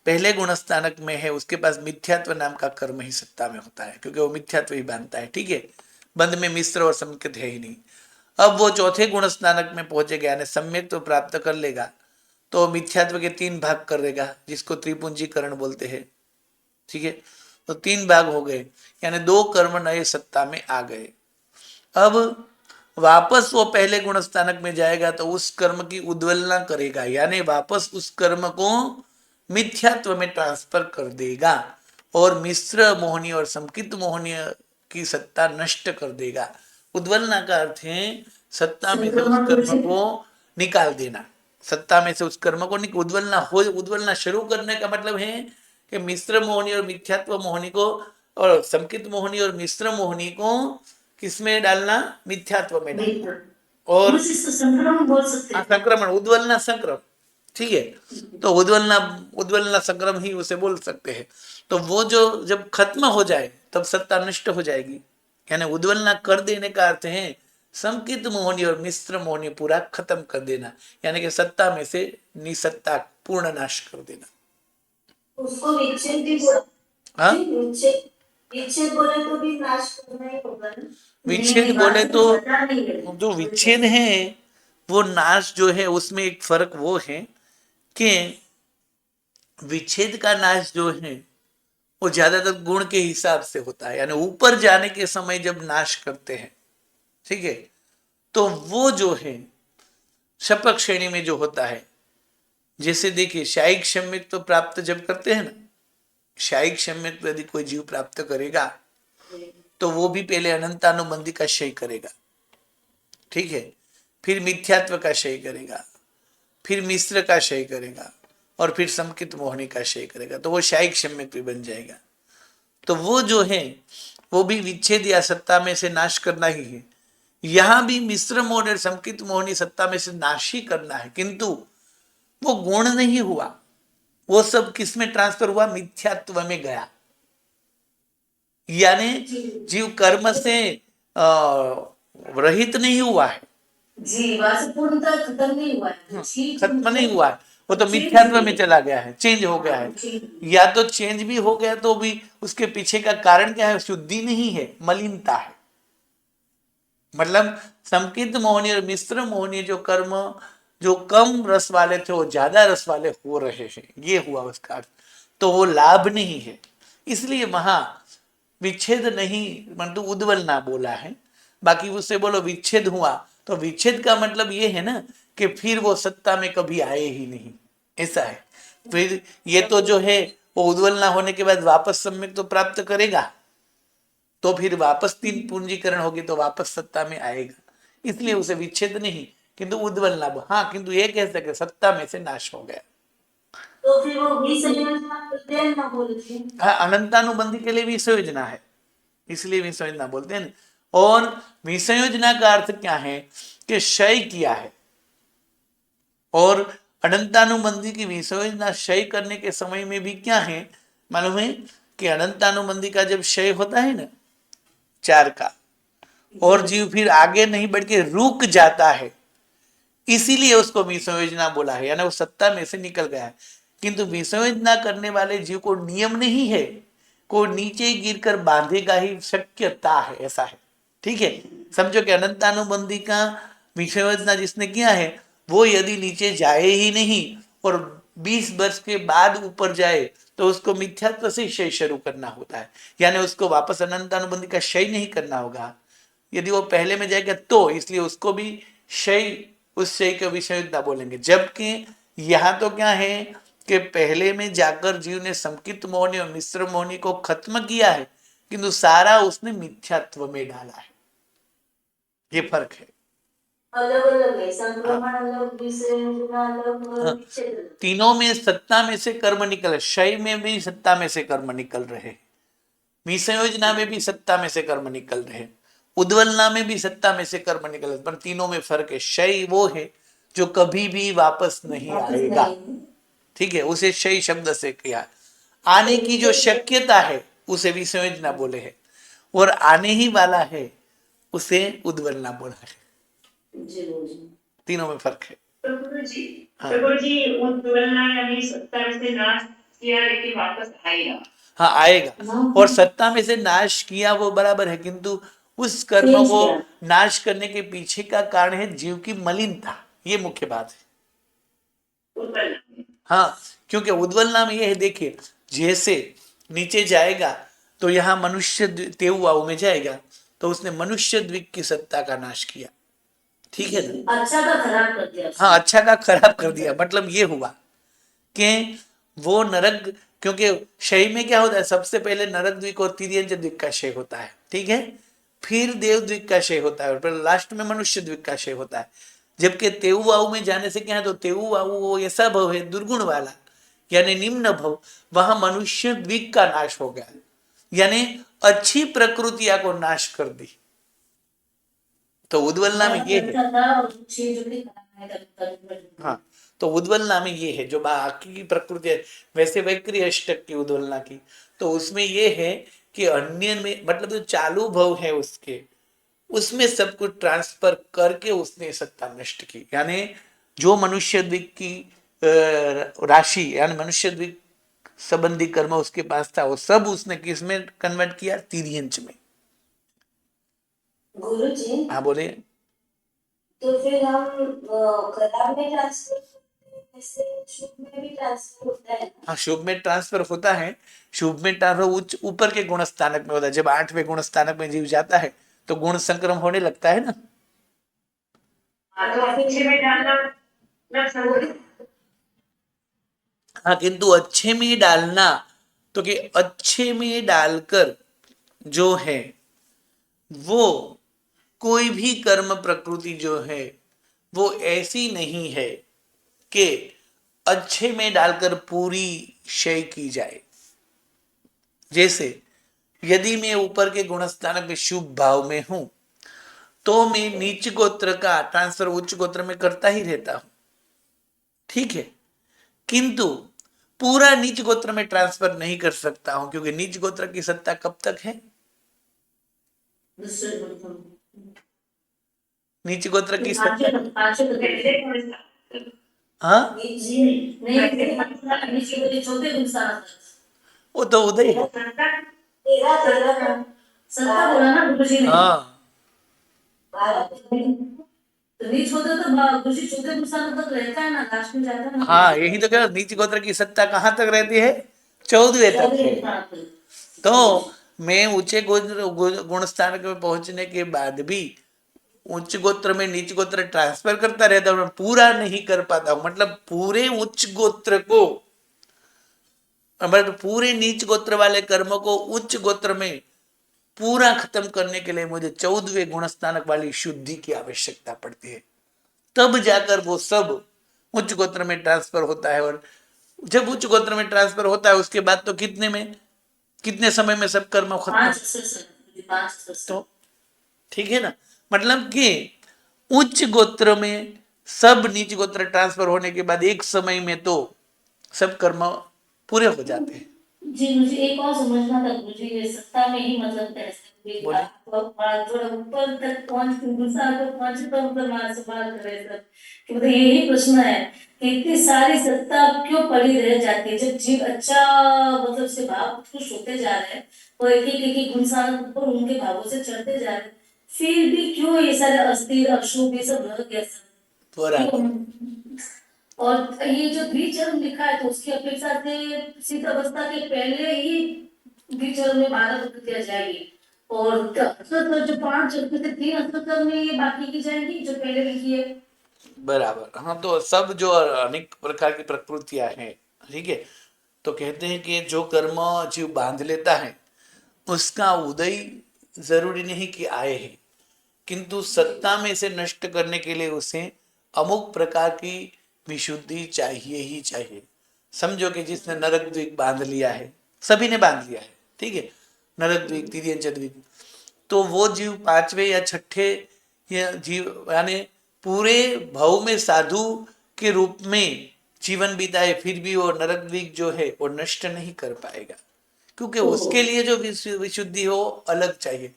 पहले गुण स्थानक में है उसके पास मिथ्यात्व नाम का कर्म ही सत्ता में होता है, क्योंकि वो मिथ्यात्व ही बांधता है। ठीक है, बंध में मिश्र और संकेत है ही नहीं। अब वो चौथे गुण स्थानक में पहुंचेगा, यानी सम्यक तो प्राप्त कर लेगा, तो मिथ्यात्व के 3 भाग कर देगा, जिसको त्रिपुंजीकरण बोलते हैं। ठीक है, तो 3 भाग हो गए, यानी 2 कर्म नए सत्ता में आ गए। अब वापस वो पहले गुण स्थानक में जाएगा तो उस कर्म की उद्वलना करेगा, यानी वापस उस कर्म को मिथ्यात्व में ट्रांसफर कर देगा, और मिश्र मोहनी और संकित मोहनी की सत्ता नष्ट कर देगा। उद्वलना का अर्थ है सत्ता में से उस कर्म को निकाल देना। सत्ता में से उस कर्म को उद्वलना हो, उद्वलना शुरू करने का मतलब है कि मिश्र मोहनी और मिथ्यात्व मोहनी को, और संकित मोहनी और मिश्र मोहनी को किसमें डालना? मिथ्यात्व में डालना। और संक्रमण बोल सकते हैं। संक्रमण, उद्वलना संक्रम। ठीक है, तो उद्वलना संक्रम ही उसे बोल सकते हैं। तो वो जो जब खत्म हो जाए तब सत्ता नष्ट हो जाएगी। यानी उद्वलना कर देने का अर्थ है संकित मोहनी और मिश्र मोहनी पूरा खत्म कर देना, यानी कि सत्ता में से निसत्ता पूर्ण नाश कर देना। उसको विच्छेद भी बोला। हाँ, विच्छेद बोले तो भी नाश करना ही होगा ना? विच्छेद बोले तो जो विच्छेद है वो नाश जो है, उसमें एक फर्क वो है कि विच्छेद का नाश जो है वो ज्यादातर गुण के हिसाब से होता है, यानी ऊपर जाने के समय जब नाश करते हैं, ठीक है, तो वो जो है शपक श्रेणी में जो होता है, जैसे देखिए शायिक सम्यक तो प्राप्त जब करते हैं ना, शायिक सम्यक तो यदि कोई जीव प्राप्त करेगा तो वो भी पहले अनंतानुबंधी का क्षय करेगा। ठीक है, फिर मिथ्यात्व का क्षय करेगा, फिर मिश्र का क्षय करेगा, और फिर संकित मोहनी का क्षय करेगा, तो वो शायिक सम्यक भी बन जाएगा। तो वो जो है वो भी विच्छेद या सत्ता में से नाश करना ही है। यहां भी मिश्र मोहन और संकित मोहनी सत्ता में से नाश ही करना है, किंतु वो गुण नहीं हुआ, वो सब किस में ट्रांसफर हुआ? मिथ्यात्व में गया। यानी जीव कर्म से रहित नहीं हुआ है, जी, पूर्णतः खत्म नहीं हुआ है, खत्म नहीं हुआ है, वो तो मिथ्यात्व में चला गया है, चेंज हो गया है। या तो चेंज भी हो गया तो भी उसके पीछे का कारण क्या है? शुद्धि नहीं है, मलिनता है। मतलब संकित मोहनी और मिश्र मोहनी जो कर्म जो कम रस वाले थे वो ज्यादा रस वाले हो रहे हैं, ये हुआ उसका अर्थ। तो वो लाभ नहीं है, इसलिए वहां विच्छेद नहीं, मतलब उद्वलना बोला है। बाकी उससे बोलो विच्छेद हुआ, तो विच्छेद का मतलब ये है ना कि फिर वो सत्ता में कभी आए ही नहीं, ऐसा है। फिर ये तो जो है वो उद्वलना होने के बाद वापस सम्यक तो प्राप्त करेगा, तो फिर वापस 3 पूंजीकरण होगी तो वापस सत्ता में आएगा, इसलिए उसे विच्छेद नहीं किंतु उद्वलना। हाँ, किंतु ये कह सके सत्ता में से नाश हो गया। तो फिर वो विसंयोजना बोलते हैं ना बोलते हैं। हाँ, अनंतानुबंधी के लिए विसंयोजना है, इसलिए विसंयोजना बोलते हैं ना। और विसंयोजना का अर्थ क्या है कि क्षय किया है, और अनंतानुबंधी की विसंयोजना क्षय करने के समय में भी क्या है मालूम है कि अनंतानुबंधी का जब क्षय होता है ना चार का, और जीव फिर आगे नहीं बढ़ के रुक जाता है, इसीलिए उसको विसंयोजना बोला है, यानी वो सत्ता में से निकल गया है। किंतु विसंयोजना करने वाले जीव को नियम नहीं है, को नीचे गिरकर बांधेगा ही शक्यता है, ऐसा है। ठीक है, समझो कि अनंतानुबंधी का विसंयोजना जिसने किया है वो यदि नीचे जाए ही नहीं और 20 वर्ष के बाद ऊपर जाए तो उसको मिथ्यात्व से क्षय शुरू करना होता है, यानी उसको वापस अनंतानुबंधी का क्षय नहीं करना होगा। यदि वो पहले में जाएगा तो इसलिए उसको भी क्षय, उस क्षय के विसंयोजना बोलेंगे। जबकि यहाँ तो क्या है कि पहले में जाकर जीव ने संकित मोहनी और मिश्र मोहनी को खत्म किया है, किंतु सारा उसने मिथ्यात्व में डाला है, ये फर्क है। अलग अलग है, संक्रमण अलग, विसंयोजना अलग, हाँ, विच्छेद अलग। तीनों में सत्ता में से कर्म निकल, क्षय में भी सत्ता में से कर्म निकल रहे, विसंयोजना में भी सत्ता में से कर्म निकल रहे, उद्वलना में भी सत्ता में से कर्म निकल रहे, पर तीनों में फर्क है। क्षय वो है जो कभी भी वापस नहीं आएगा, ठीक है, उसे क्षय शब्द से किया। आने की जो शक्यता है उसे विसंयोजना बोले है, और आने ही वाला है उसे उद्वलना बोला है। जी जी। तीनों में फर्क है। प्रभु जी, हाँ। प्रभु जी उद्वलना यानी सत्ता में से नाश किया लेकिन वापस आएगा। हाँ, आएगा, और सत्ता में से नाश किया वो बराबर है, किंतु उस कर्म को नाश करने के पीछे का कारण है जीव की मलिनता, ये मुख्य बात है। उद्वलना में। हाँ, क्योंकि उद्वलना में ये है, देखिए जैसे नीचे जाएगा तो यहाँ मनुष्य तेऊआऊ में जाएगा तो उसने मनुष्य द्वीप की सत्ता का नाश किया, ठीक है ना, अच्छा का खराब कर दिया। हाँ, अच्छा का खराब कर दिया, मतलब ये हुआ कि वो नरक, क्योंकि क्षय में क्या होता है, सबसे पहले नरक द्वीप और तिर्यंच द्वीप का क्षय होता है, ठीक है, फिर देव द्वीप का क्षय होता है, और फिर लास्ट में मनुष्य द्वीप का क्षय होता है। जबकि तेऊआऊ में जाने से क्या है, तो तेऊआऊ वो ऐसा भव है दुर्गुण वाला, यानी निम्न भव, वहां मनुष्य द्वीप का नाश हो गया, यानी अच्छी प्रकृतिया को नाश कर दी। तो उद्वलना में ये है, हाँ, तो उद्वलना में ये है जो बाकी की प्रकृति है, वैसे वैक्री अष्टक की उद्वलना की, तो उसमें ये है कि अन्य में मतलब जो चालू भव है उसके, उसमें सब कुछ ट्रांसफर करके उसने सत्ता नष्ट की, यानी जो मनुष्य द्वीप की राशि यानी मनुष्य द्वीप संबंधी कर्म उसके पास था वो सब उसने किस में कन्वर्ट किया, तिर्यंच में। गुरुजी, हाँ बोले। तो फिर हम खराब में ट्रांसफर, ऐसे शुभ में भी ट्रांसफर होता है ना? हाँ, शुभ में ट्रांसफर होता है, शुभ में ट्रांसफर उच्च ऊपर के गुण स्थानक में होता है। जब 8वें गुण स्थानक में जीव जाता है तो गुण संक्रम होने लगता है ना। हाँ, तो अच्छे में डालना मतलब सब। हाँ, किंतु अच्छे में डालना तो कि अच्छे में डालकर जो है वो कोई भी कर्म प्रकृति जो है वो ऐसी नहीं है कि अच्छे में डालकर पूरी क्षय की जाए। जैसे यदि मैं ऊपर के गुणस्थान में शुभ भाव में हूं तो मैं नीच गोत्र का ट्रांसफर उच्च गोत्र में करता ही रहता हूं, ठीक है, किंतु पूरा नीच गोत्र में ट्रांसफर नहीं कर सकता हूं, क्योंकि नीच गोत्र की सत्ता कब तक है, नीच गोत्र की सत्ता, हाँ, वो तो उदय है, सत्ता बोला ना गुरुजी ने। हाँ, नीच होते तो गुरुजी चौथे गुस्सा तक रहता है ना, लास्ट में जाता है ना। हाँ, यही तो कह, नीच गोत्र की सत्ता कहाँ तक रहती है, 14वें तक है। तो मैं ऊंचे गुण स्थान में पहुंचने के बाद भी उच्च गोत्र में नीच गोत्र ट्रांसफर करता रहता हूं, पूरा नहीं कर पाता हूं, मतलब पूरे उच्च गोत्र को, मतलब पूरे नीच गोत्र वाले कर्म को उच्च गोत्र में पूरा खत्म करने के लिए मुझे 14वें गुण स्थानक वाली शुद्धि की आवश्यकता पड़ती है, तब जाकर वो सब उच्च गोत्र में ट्रांसफर होता है और जब उच्च गोत्र में ट्रांसफर होता है उसके बाद तो कितने समय में सब कर्म खत्म। 5 सर, 5 तो ठीक है ना, मतलब कि उच्च गोत्र में सब नीच गोत्र ट्रांसफर होने के बाद एक समय में तो सब कर्म पूरे हो जाते हैं। जी मुझे एक और समझना था गुरुजी, ये सत्ता में ही मतलब कैसे भी बोलिए। थोड़ा ऊपर तक पहुंच गुस्सा को पहुंचे तो मतलब मार सवाल करे सर कि मतलब यही प्रश्न है कि इतनी सारी सत्ता क्यों पड़ी रह जाती है जब जीव अच्छा मतलब से भाव खुश होते जा रहे हैं और एक इंसान ऊपर उनके भावों से चढ़ते जा रहे हैं, फिर भी क्यों ये सारे अस्थिर अशुभ ये सब रह गया सर बराबर। क्यों? और ये जो द्विचरण लिखा है तो उसकी अपेक्षा से शीत अवस्था के पहले ही द्विचरण में 12 प्रकृतियां जाएगी और असत्र जो 5 चक्र थे 3 असत्र में ये बाकी की जाएंगी जो पहले लिखी है। बराबर, हाँ, तो सब जो अनेक प्रकार की प्रकृतियां हैं, ठीक है, तो कहते हैं कि जो कर्म जीव बांध लेता है उसका उदय जरूरी नहीं कि आए है, किंतु सत्ता में से नष्ट करने के लिए उसे अमुक प्रकार की विशुद्धि चाहिए ही चाहिए। समझो कि जिसने नरक द्वीप बांध लिया है, सभी ने बांध लिया है, ठीक है, नरक द्वीप तिर्यंच द्वीप, तो वो जीव पांचवे या छठे या जीव यानी पूरे भव में साधु के रूप में जीवन बिताए फिर भी वो नरक द्वीप जो है वो नष्ट नहीं कर पाएगा, क्योंकि उसके लिए जो विशुद्धि हो अलग चाहिए।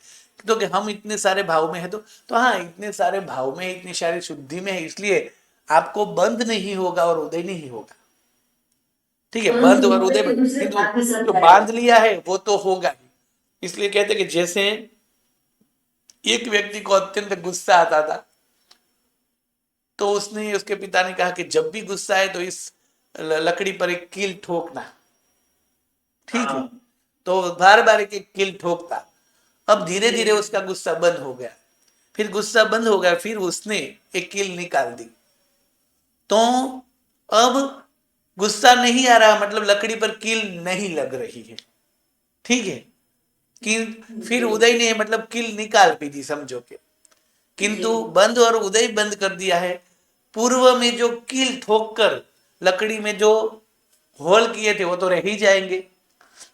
तो कि हम इतने सारे भाव में है तो हाँ, इतने सारे भाव में इतनी सारी शुद्धि में है, इसलिए आपको बंद नहीं होगा और उदय नहीं होगा, ठीक है, बंद और उदय, किंतु जो बांध लिया है वो तो होगा ही। इसलिए कहते हैं कि जैसे एक व्यक्ति को अत्यंत गुस्सा आता था तो उसने उसके पिता ने कहा कि जब भी गुस्सा है तो इस लकड़ी पर एक कील ठोकना, ठीक है, तो बार बार एक कील ठोकता। अब धीरे धीरे उसका गुस्सा बंद हो गया, फिर गुस्सा बंद हो गया, फिर उसने एक कील निकाल दी, तो अब गुस्सा नहीं आ रहा, मतलब लकड़ी पर कील नहीं लग रही है, ठीक है, कील फिर उदय ने मतलब कील निकाल भी दी, समझो के, किंतु बंद और उदय बंद कर दिया है। पूर्व में जो कील ठोक कर लकड़ी में जो होल किए थे वो तो रह ही जाएंगे,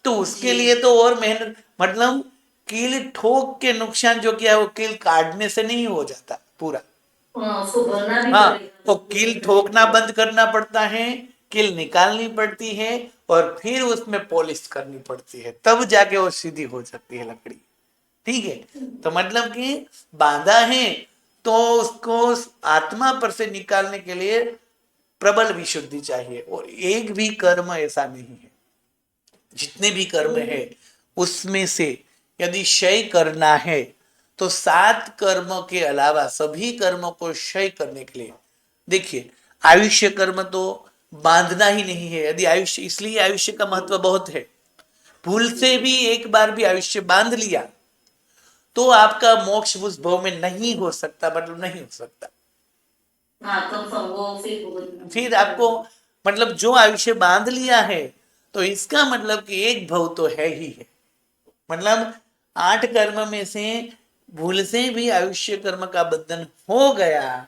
तो उसके लिए तो और मेहनत, मतलब कील ठोक के नुकसान जो किया है वो कील काटने से नहीं हो जाता पूरा, उसको भरना भी हाँ, पड़ेगा तो कील ठोकना बंद करना पड़ता है, कील निकालनी पड़ती है और फिर उसमें पॉलिश करनी पड़ती है, तब जाके वो सीधी हो जाती है लकड़ी, ठीक है। तो मतलब कि बांधा है तो उसको आत्मा पर से निकालने के लिए प्रबल विशुद्धि चाहिए, और एक भी कर्म ऐसा नहीं है, जितने भी कर्म है उसमें से यदि क्षय करना है तो 7 कर्मों के अलावा सभी कर्मों को क्षय करने के लिए, देखिए, आयुष्य कर्म तो बांधना ही नहीं है, यदि आयुष्य, इसलिए आयुष्य का महत्व बहुत है, भूल से भी एक बार भी आयुष्य बांध लिया तो आपका मोक्ष उस भव में नहीं हो सकता, मतलब नहीं हो सकता, हाँ कंफर्म वो फिर आपको, मतलब जो आयुष्य बांध लिया है तो इसका मतलब कि एक भव तो है ही है, मतलब 8 कर्म में से भूल से भी आयुष्य कर्म का बंधन हो गया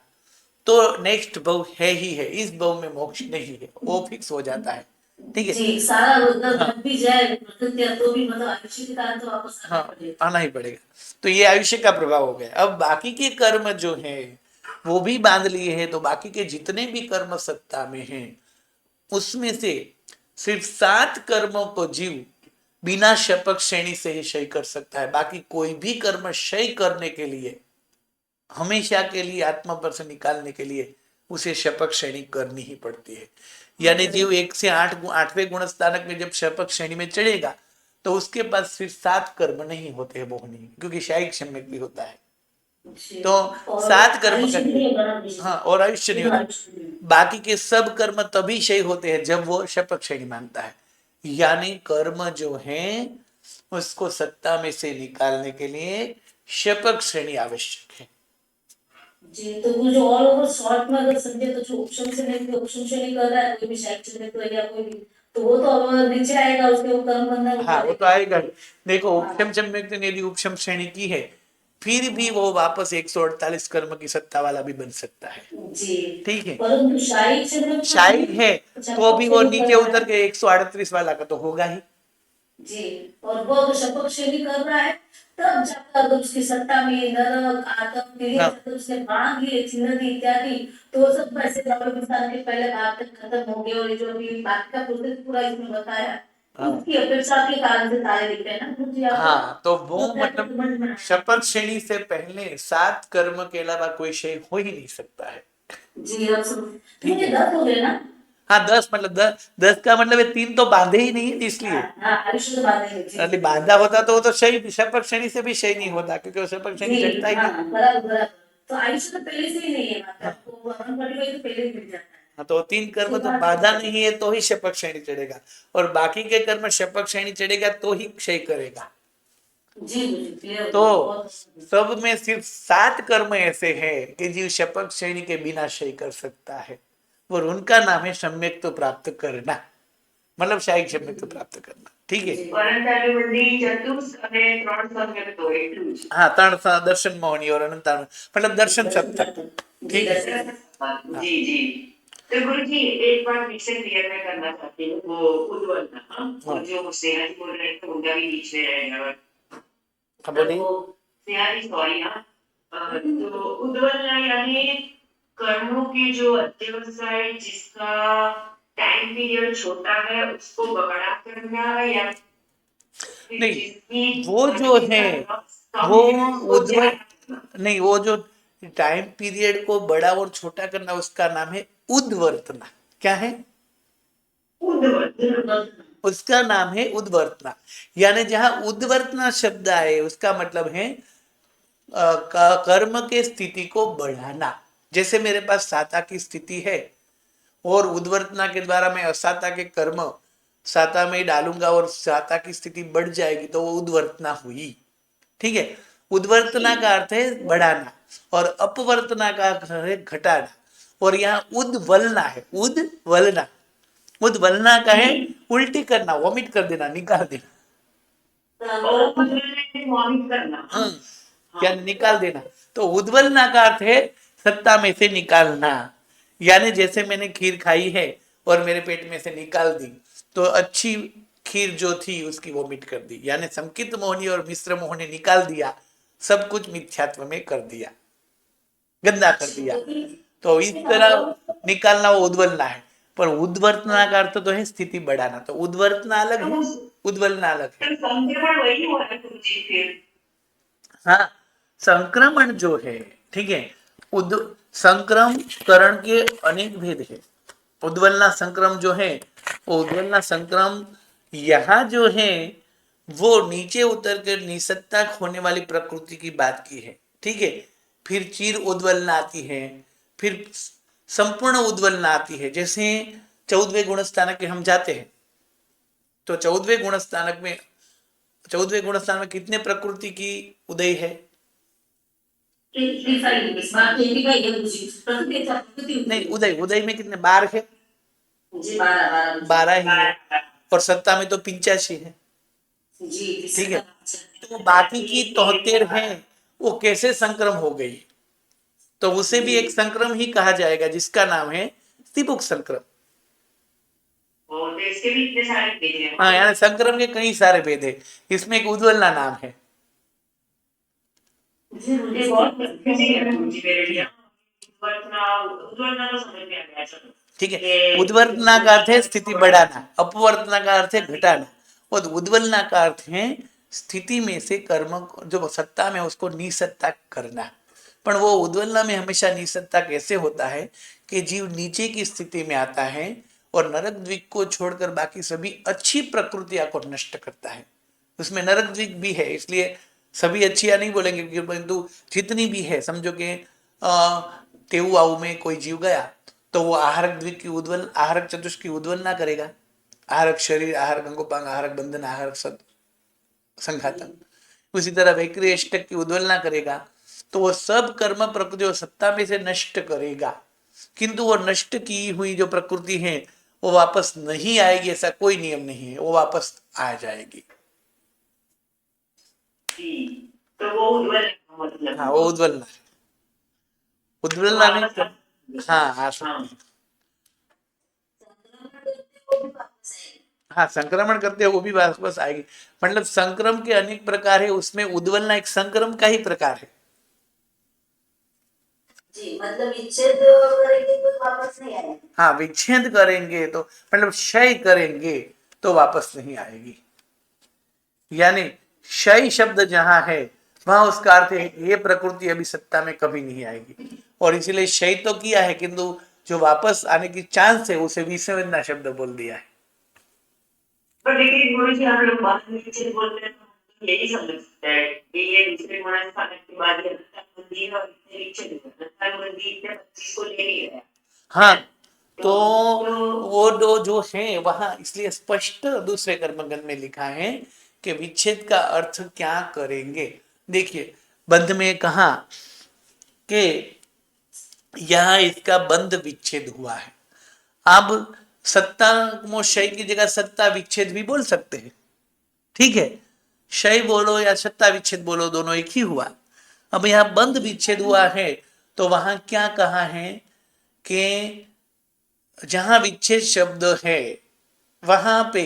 तो नेक्स्ट भव है ही है, इस भव में मोक्ष नहीं है, वो फिक्स हो जाता है, ठीक है। जी सारा मतलब हाँ, जब भी जाए प्रकृति तो भी मतलब आयुष्य के कारण तो वापस आना हाँ, पड़ेगा। आना ही पड़ेगा, तो ये आयुष्य का प्रभाव हो गया। अब बाकी के कर्म जो है वो भी बांध लिए हैं, तो बाकी के जितने भी कर्म सत्ता में हैं उसमें से सिर्फ 7 कर्मों को जीव बिना शपथ श्रेणी से ही क्षय कर सकता है, बाकी कोई भी कर्म क्षय करने के लिए हमेशा के लिए आत्मा पर से निकालने के लिए उसे शपथ श्रेणी करनी ही पड़ती है। यानी जीव 1 से 8वें गुण स्थानक में जब शपथ श्रेणी में चढ़ेगा तो उसके पास फिर 7 कर्म नहीं होते हैं मोहनी, क्योंकि शायिक सम्यक भी होता है, तो और 7 कर्म आयुष्य करके, नहीं होगा हाँ, और आयुष्य नहीं होता, बाकी के सब कर्म तभी क्षय होते हैं जब वो शपथ श्रेणी मानता है, यानी कर्म जो है उसको सत्ता में से निकालने के लिए शपथ श्रेणी आवश्यक है। जी तो वो जो ऑल ओवर शॉर्ट में अगर समझे तो जो ऑप्शन से नहीं कर रहा है कोई भी सेक्शन में तो या कोई भी तो वो तो अब नीचे आएगा उसके वो कर्म बंधन हाँ, वो तो आएगा ही। देखो, हाँ। उपशम सम्यक ने यदि उपशम श्रेणी की है फिर भी वो वापस 148 कर्म की सत्ता वाला भी बन सकता है। जी, ठीक है, परंतु शाही क्षेत्र में शाही है तो भी वो शपथ नीचे शैली कर उतर रहा के 138 वाला का तो होगा ही। है। जी, और वो अगर शपथ शैली कर रहा है तब जाकर अगर उसकी सत्ता में नरक आतंक हाँ। तो उसने बांध लिए चिन्ह दी इत्यादि, तो सब ऐसे पाकिस्तान के पहले भाग तक खत्म हो गए, और ये जो अभी बाकी का प्रोसेस पूरा इसमें बताया हाँ। उसकी अपेक्षा के कारण से तारे दिख रहे हैं ना गुरु जी आपको? हाँ, तो वो तो क्या मतलब समझ में आया? शपथ श्रेणी से पहले 7 कर्म के अलावा कोई शेय हो ही नहीं सकता है। जी, अब समझ ठीक मुझे है। 10 हो गए ना? हाँ, 10 मतलब 10 का मतलब ये 3 तो बांधे ही नहीं है इसलिए। हाँ, आयुष्य तो बात है। जी, अरे जी, बांधा होता तो वो तो शय शपथ श्रेणी से भी शय नहीं होता, क्योंकि वो शपथ श्रेणी जी, चढ़ता ही हाँ, नहीं। बराबर बराबर। तो आयुष्य तो पहले से ही नहीं है, हाँ। मतलब तो 145 तो पहले ही मिल जाता है। हाँ, तो 3 कर्म तो बात बाधा है। नहीं है तो ही शपथ श्रेणी चढ़ेगा, और बाकी के कर्म शपथ श्रेणी चढ़ेगा तो ही क्षय करेगा। जी, मुझे क्लियर तो बहुत। सब में सिर्फ 7 कर्म ऐसे हैं कि जीव शपथ श्रेणी के बिना क्षय कर सकता है, और उनका नाम है सम्यक तो प्राप्त करना, मतलब शाही सम्यक तो प्राप्त करना। ठीक है। પરંતુ બધી ચતુર્થ અને 3 સંયુક્તો એટલું જ. हाँ, दर्शन मोहनी और अनंत मतलब दर्शन सप्तक। ठीक है। हाँ। जी जी। तो गुरु जी एक बार विषय क्लियर मैं करना चाहती हूँ, वो उद्वलना, वो हाँ। जो स्नेहा जी बोल रहे थे उनका भी बीच में रह गया। हाँ, बोलिए। तो स्नेहा जी सॉरी हाँ, तो उद्वलना यानी कर्मों की जो अध्यवसाय जिसका टाइम पीरियड छोटा है उसको बड़ा करना, या फिर नहीं, जिसकी वो जो गति है का कम वो है उसको उद्वल ज्यादा करना। नहीं, वो जो टाइम पीरियड को बड़ा और छोटा करना उसका नाम है उद्वर्तना। क्या है? उद्वल उसका नाम है उद्वर्तना। यानी जहां उद्वर्तना शब्द आए उसका मतलब है कर्म के स्थिति को बढ़ाना। जैसे मेरे पास साता की स्थिति है और उद्वर्तना के द्वारा मैं असाता के कर्म साता में डालूंगा और साता की स्थिति बढ़ जाएगी तो वो उद्वर्तना हुई। ठीक है। उद्वर्तना का अर्थ है बढ़ाना, और अपवर्तना का अर्थ है घटाना, और यहाँ उद्वलना है। उद्वलना, उद्वलना का है उल्टी करना, वॉमिट कर देना, निकाल देना। और उद्वल वॉमिट करना। क्या निकाल देना। तो उद्वलना का अर्थ है सत्ता में से निकालना। यानी जैसे मैंने खीर खाई है और मेरे पेट में से निकाल दी, तो अच्छी खीर जो थी उसकी वोमिट कर दी, यानी संकित मोहनी और मिश्र मोह ने निकाल दिया, सब कुछ मिथ्यात्व में कर दिया, गंदा कर दिया। तो इस तरह निकालना वो उद्वलना है। पर उद्वर्तना का अर्थ तो है स्थिति बढ़ाना, तो उद्वर्तना अलग है, उद्वलना अलग है। तो संक्रमण वही हुआ है गुरु जी फिर। हाँ, संक्रमण जो है, ठीक है, उद संक्रमण के अनेक भेद है। उद्वलना संक्रम जो है, वो उद्वलना संक्रम यहाँ जो है वो नीचे उतर कर निसत्ता होने वाली प्रकृति की बात की है। ठीक है। फिर चीर उद्वलना आती है, फिर संपूर्ण उद्वलना आती है। जैसे 14वें गुण स्थानक के हम जाते हैं तो 14वें गुण स्थानक में 14वें गुण स्थान में कितने प्रकृति की उदय है? 85 इस बार 85 है गुरु जी, प्रकृति नहीं, उदय उदय में कितने 12 है? जी, 12 12 ही है, और सत्ता में तो 85 है। जी, ठीक है। तो बाकी की 73 है, वो कैसे संक्रम हो गई? तो उसे भी एक संक्रम ही कहा जाएगा जिसका नाम है स्थिपुक संक्रम। और इसके भी इतने सारे भेद हैं। हाँ, यानी संक्रम के कई सारे भेद है, इसमें एक उद्वलना नाम है। जी मुझे बहुत कंफ्यूजिंग है गुरु जी मेरे लिए। उद्वलना तो समझ में आ गया, चलो। ठीक है। उद्वर्तना का अर्थ है स्थिति बढ़ाना, अपवर्तना का अर्थ है घटाना, और उद्वलना का अर्थ है स्थिति में से कर्म जो सत्ता में उसको निसत्ता करना। पर वो उद्वलना में हमेशा निसत्ता कैसे होता है कि जीव नीचे की स्थिति में आता है और नरक द्वीप को छोड़कर बाकी सभी अच्छी प्रकृतियां को नष्ट करता है। उसमें नरक द्वीप भी है, इसलिए सभी अच्छियां नहीं बोलेंगे, परंतु जितनी भी है, समझो कि तेऊ में कोई जीव गया तो वो आहारक द्वीप की उद्वल आहारक चतुष्क की उद्वलना करेगा। आहारक शरीर, आहारक अंगोपांग, आहारक बंधन, आहारक सद संघातक। उसी तरह वैक्री अष्टक की उद्वलना करेगा तो वो सब कर्म प्रकृति और सत्ता में से नष्ट करेगा, किंतु वो नष्ट की हुई जो प्रकृति है वो वापस नहीं आएगी, ऐसा कोई नियम नहीं है, वो वापस आ जाएगी। तो वो उद्वल मतलब हाँ वो उद्वलना है, उद्वलना नहीं वापस तो हाँ आ सकती हाँ है। संक्रमण करते वो भी वापस आएगी। हाँ संक्रमण करते हैं वो भी वापस आएगी। मतलब संक्रम के अनेक प्रकार है, उसमें उद्वलना एक संक्रम का ही प्रकार है। जी, मतलब विच्छेद करेंगे तो वापस नहीं आएगी। हाँ विच्छेद करेंगे तो मतलब क्षय करेंगे तो वापस नहीं आएगी। यानी क्षय शब्द जहां है वहां उसका अर्थ है ये प्रकृति अभी सत्ता में कभी नहीं आएगी, और इसीलिए क्षय तो किया है किंतु जो वापस आने की चांस है उसे विसंवेदना शब्द बोल दिया है। पर लेकिन गुरु जी हम लोग बात नीचे बोलते हैं तो यही समझ सकते हैं कि ये दूसरे गुण स्थान के बाद ये बंदी है और इतने विच्छेद बंदी इतने 25 को ले नहीं रहा हाँ है। तो तो वो दो जो है वहां इसलिए स्पष्ट दूसरे कर्मगण में लिखा है कि विच्छेद का अर्थ क्या करेंगे। देखिए बंध में कहा कि यहां इसका बंध विच्छेद हुआ है। अब सत्ता मोक्षय की जगह सत्ता विच्छेद भी बोल सकते हैं, ठीक है, क्षय बोलो या सत्ता विच्छेद बोलो दोनों एक ही हुआ। अब यहां बंध विच्छेद हुआ है तो वहां क्या कहा है कि जहां विच्छेद शब्द है वहां पे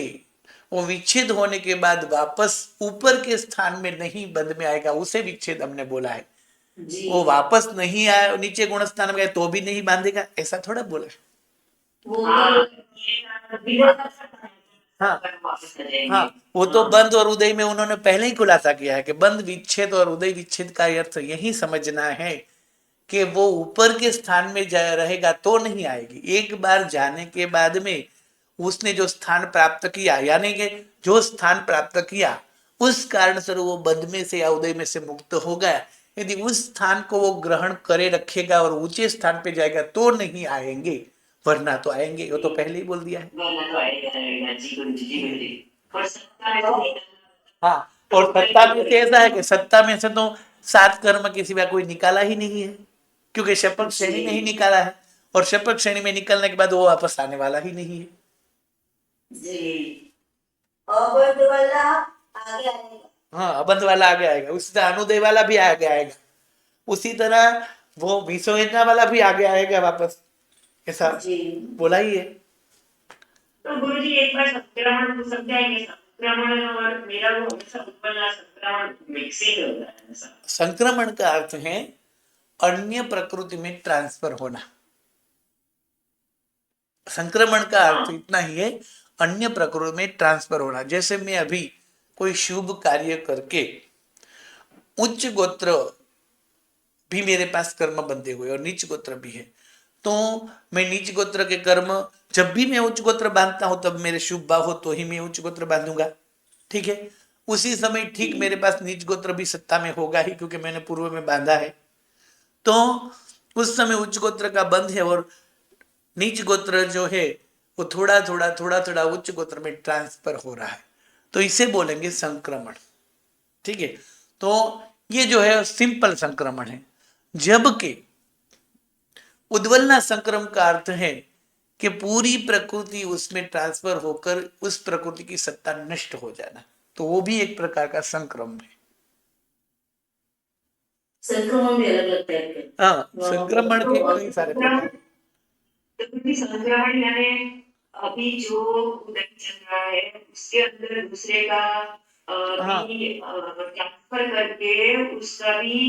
वो विच्छेद होने के बाद वापस ऊपर के स्थान में नहीं बंध में आएगा, उसे विच्छेद हमने बोला है। जी, वो वापस नहीं आया नीचे गुण स्थान में गए तो भी नहीं बांधेगा, ऐसा थोड़ा बोला है। वो हाँ तो ये विवेक हाँ वापस आ जाएंगे। हाँ वो तो बंद और उदय में उन्होंने पहले ही खुलासा किया है कि बंद विच्छेद और उदय विच्छेद का अर्थ यही समझना है कि वो ऊपर के स्थान में जा रहेगा तो नहीं आएगी, एक बार जाने के बाद में उसने जो स्थान प्राप्त किया यानी कि जो स्थान प्राप्त किया उस कारण से वो बंध में से या उदय में से मुक्त हो गया। यदि उस स्थान को वो ग्रहण करे रखेगा और ऊंचे स्थान पे जाएगा तो नहीं आएंगे, वरना तो आएंगे, वो तो पहले ही बोल दिया है। वरना तो आएगा जी गुरु जी गुरु जी। और सत्ता में से हाँ और सत्ता में से ऐसा है कि सत्ता में से तो 7 कर्म के सिवा कोई निकाला ही नहीं है, क्योंकि शपथ श्रेणी में ही निकाला है, और शपथ श्रेणी में निकलने के बाद वो वापस आने वाला ही नहीं है। जी, अबंध वाला आगे आएगा। हाँ अबंध वाला आगे आएगा, उसी तरह अनुदय वाला भी आगे आएगा, उसी तरह वो विश्ववेदना वाला भी आगे आएगा वापस, ऐसा जी, बोला ही है। तो गुरु जी एक बार संक्रमण को समझाएंगे। संक्रमण और मेरा वो हमेशा उत्पन्न संक्रमण मिक्सिंग होता है हमेशा। संक्रमण का अर्थ है अन्य प्रकृति में ट्रांसफर होना। संक्रमण का अर्थ हाँ इतना ही है, अन्य प्रकृति में ट्रांसफर होना। जैसे मैं अभी कोई शुभ कार्य करके उच्च गोत्र भी मेरे पास कर्म बंधे हुए और नीच गोत्र भी है, तो मैं नीच गोत्र के कर्म जब भी मैं उच्च गोत्र बांधता हूं तब मेरे शुभ भाव हो तो ही मैं उच्च गोत्र बांधूंगा, ठीक है। उसी समय ठीक मेरे पास नीच गोत्र भी सत्ता में होगा ही क्योंकि मैंने पूर्व में बांधा है, तो उस समय उच्च गोत्र का बंध है और नीच गोत्र जो है वो थोड़ा थोड़ा उच्च गोत्र में ट्रांसफर हो रहा है, तो इसे बोलेंगे संक्रमण, ठीक है। तो ये जो है सिंपल संक्रमण है, जबकि उद्वलना संक्रमण का अर्थ है कि पूरी प्रकृति उसमें ट्रांसफर होकर उस प्रकृति की सत्ता नष्ट हो जाना, तो वो भी एक प्रकार का संक्रमण है। संक्रमण भी अलग अलग टाइप के। हाँ संक्रमण के कई सारे प्रकार। तो क्योंकि संक्रमण यानी अभी जो उदय चल रहा है उसके अंदर दूसरे का हाँ भी ट्रांसफर करके उसका भी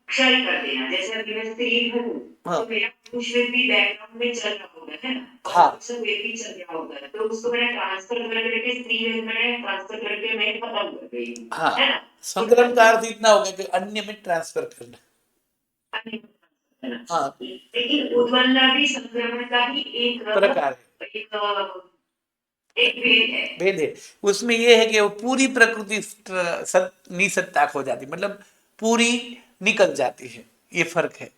क्षय कर देना। जैसे अभी मैं स्त्री हूँ हाँ तो मेरा पुरुष भी बैकग्राउंड में चल रहा होगा है ना, और हाँ उसका वेद भी चल रहा होगा, तो उसको मैंने ट्रांसफर करके स्त्री वेद में ट्रांसफर करके मैं खत्म कर गई हूँ, हाँ है ना। तो संक्रमण का अर्थ इतना हो गया कि अन्य में ट्रांसफर करना। हाँ लेकिन उद्वलना भी संक्रमण का ही प्रकार है, एक एक भेद है। भेद है। उसमें यह है कि वो पूरी प्रकृति निसत्ताक हो जाती, मतलब पूरी निकल जाती है, ये फर्क है।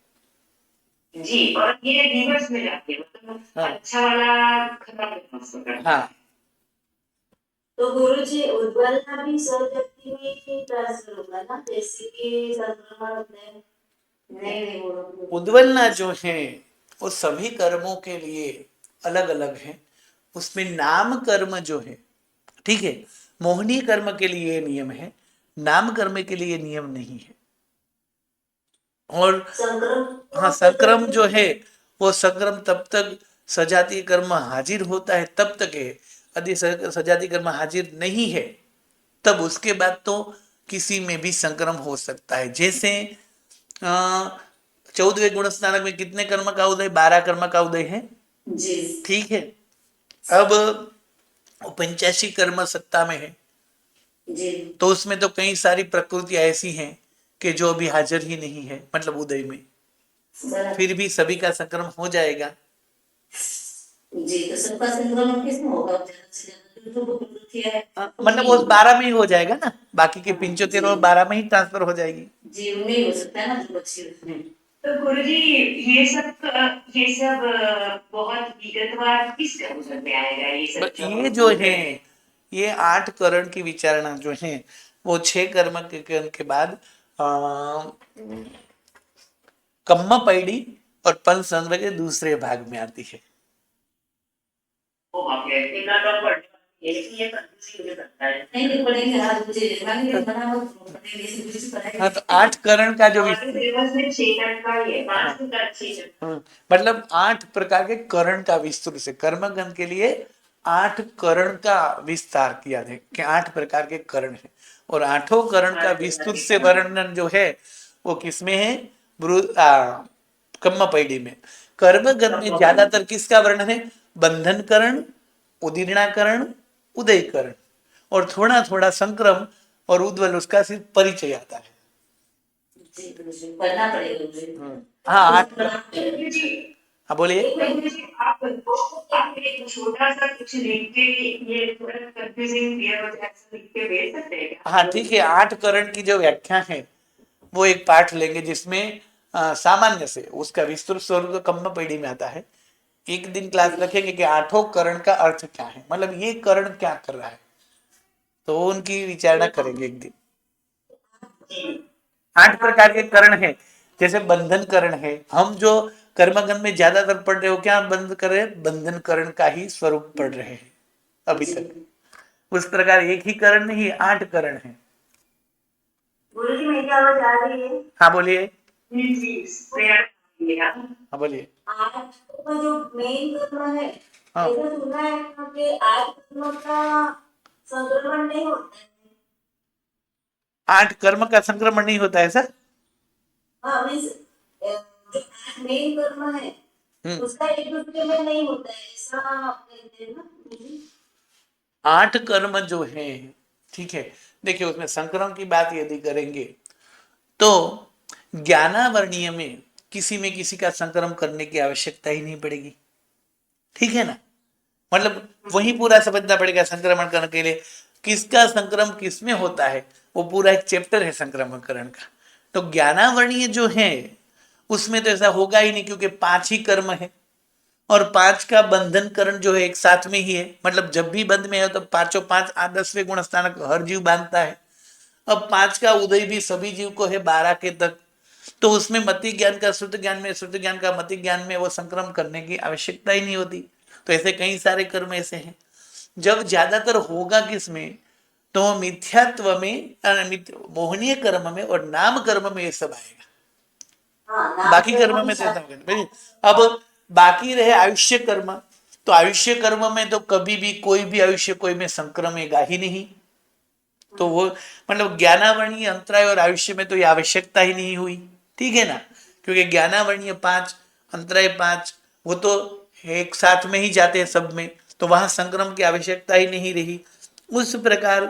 जी, और ये रिवर्स में जाती है, मतलब हाँ अच्छा वाला खराब ट्रांसफर करता हाँ है। तो गुरुजी उद्वलना भी सब व्यक्ति में ही ट्रांसफर होगा ना, जैसे कि संक्रमण होते हैं। नहीं नहीं वो उद्वलना जो है वो सभी कर्मों के लिए अलग अलग है, उसमें नाम कर्म जो है, ठीक है, मोहनीय कर्म के लिए नियम है, नाम कर्म के लिए नियम नहीं है। और हाँ, संक्रम जो है वो संक्रम तब तक सजातीय कर्म हाजिर होता है तब तक है। यदि सजातीय कर्म हाजिर नहीं है तब उसके बाद तो किसी में भी संक्रम हो सकता है। जैसे 14वें गुण स्नानक में कितने कर्म का उदय? 12 कर्म का उदय है, जी ठीक है। अब 85 कर्म सत्ता में है, जी तो उसमें तो कई सारी प्रकृतियां ऐसी हैं कि जो अभी हाजिर ही नहीं है, मतलब उदय में, बराबर। फिर भी सभी का संक्रमण हो जाएगा। जी तो सबका संक्रमण किसमें होगा? ज्यादा से ज्यादा जो प्रवृत्ति है मतलब वो 12 में ही हो जाएगा ना, बाकी के 75 और 12 में ही ट्रांसफर हो जाएगी। जी उनमें ही हो सकता है ना जो बच्ची उसमें। तो गुरुजी ये सब बहुत विगतवार किस कंसर्न में आएगा ये सब? ये जो है, ये 8 करण की विचारणा जो है वो 6 कर्म के बाद कम्म पैडी और पंच संग्रह के दूसरे भाग में आती है। ओ ओके, इतना कम पढ़ने वाली है, लेकिन ये कंफ्यूजिंग मुझे लगता है। नहीं पढ़ेंगे हाँ मुझे मांगे बना वो पढ़ेंगे इसे कुछ पढ़ाएंगे। हाँ, तो 8 करण का जो हमारे सिलेबस में 6 तक का ही है, 5 हाँ। तक 6 तक। मतलब 8 प्रकार के करण का विस्तृत से कर्मगण के लिए 8 करण का विस्तार किया है कि 8 प्रकार के करण है, और 8 करण का विस्तृत से वर्णन जो है वो किसमें है? कम्म पैडी में। कर्मगण में ज्यादातर किसका वर्णन है? बंधन करण, उदीर्णाकरण, उदयकरण, और थोड़ा थोड़ा संक्रम और उद्वल, उसका सिर्फ परिचय आता है। जी मुझे पढ़ना पड़ेगा मुझे। हाँ, 8 गुरुजी, हाँ बोलिए। गुरुजी, आप एक छोटा सा कुछ लिख के ये थोड़ा कंफ्यूजिंग क्लियर हो जाए, ऐसा लिख के भेज सकते हैं क्या? हाँ ठीक है, 8 करण की जो व्याख्या है वो एक पाठ लेंगे जिसमें सामान्य से उसका विस्तृत स्वरूप तो कम्म पैडी में आता है। एक दिन क्लास रखेंगे कि 8 करण का अर्थ क्या है, मतलब ये करण क्या कर रहा है, तो उनकी विचारणा करेंगे एक दिन। 8 प्रकार के करण है, जैसे बंधन करण है। हम जो कर्मगण में ज्यादातर पढ़ रहे हो, क्या बंध कर रहे हैं? बंधन करण का ही स्वरूप पढ़ रहे हैं अभी तक। उस प्रकार एक ही करण नहीं, 8 करण है। गुरुजी मेरी आवाज आ रही है? हाँ बोलिए। जी जी, प्रयास कीजिएगा। हाँ बोलिए। आज का जो मेन कर्म है हाँ, ऐसा सुना है कि आज कर्म का संक्रमण नहीं होता है। 8 कर्म का संक्रमण नहीं होता है सर? हाँ मीन्स जो आज मेन कर्म है उसका एक दूसरे में नहीं होता है ऐसा कहते हैं ना गुरुजी? 8 कर्म जो है, ठीक है, देखिए उसमें संक्रमण की बात यदि करेंगे तो ज्ञानावर्णीय में किसी का संक्रमण करने की आवश्यकता ही नहीं पड़ेगी, ठीक है ना। मतलब वही पूरा समझना पड़ेगा संक्रमण करने के लिए किसका संक्रमण किसमें होता है, वो पूरा एक चैप्टर है संक्रमणकरण का। तो ज्ञानावर्णीय जो है उसमें तो ऐसा होगा ही नहीं, क्योंकि 5 ही कर्म है, और 5 का बंधन करण जो है एक साथ में ही है। मतलब जब भी बंध में है तो 5 5 10वें गुण स्थानक हर जीव बांधता है। अब 5 का उदय भी सभी जीव को है 12 के तक, तो उसमें मति ज्ञान का श्रुत ज्ञान में, श्रुत ज्ञान का मति ज्ञान में वो संक्रमण करने की आवश्यकता ही नहीं होती। तो ऐसे कई सारे कर्म ऐसे हैं। जब ज्यादातर होगा किसमें? तो मिथ्यात्व में, मोहनीय कर्म में और नाम कर्म में ये सब आएगा। हाँ, बाकी कर्म में तो ऐसा होगा। अब बाकी रहे आयुष्य कर्म, तो आयुष्य कर्म में तो कभी भी कोई भी आयुष्य कोई में संक्रमेगा ही नहीं। तो वो मतलब ज्ञानावर्णीय, अंतराय और आयुष्य में तो ये आवश्यकता ही नहीं हुई, ठीक है ना, क्योंकि ज्ञानावर्णीय 5, अंतराय 5 वो तो एक साथ में ही जाते हैं सब में, तो वहां संक्रम की आवश्यकता ही नहीं रही। उस प्रकार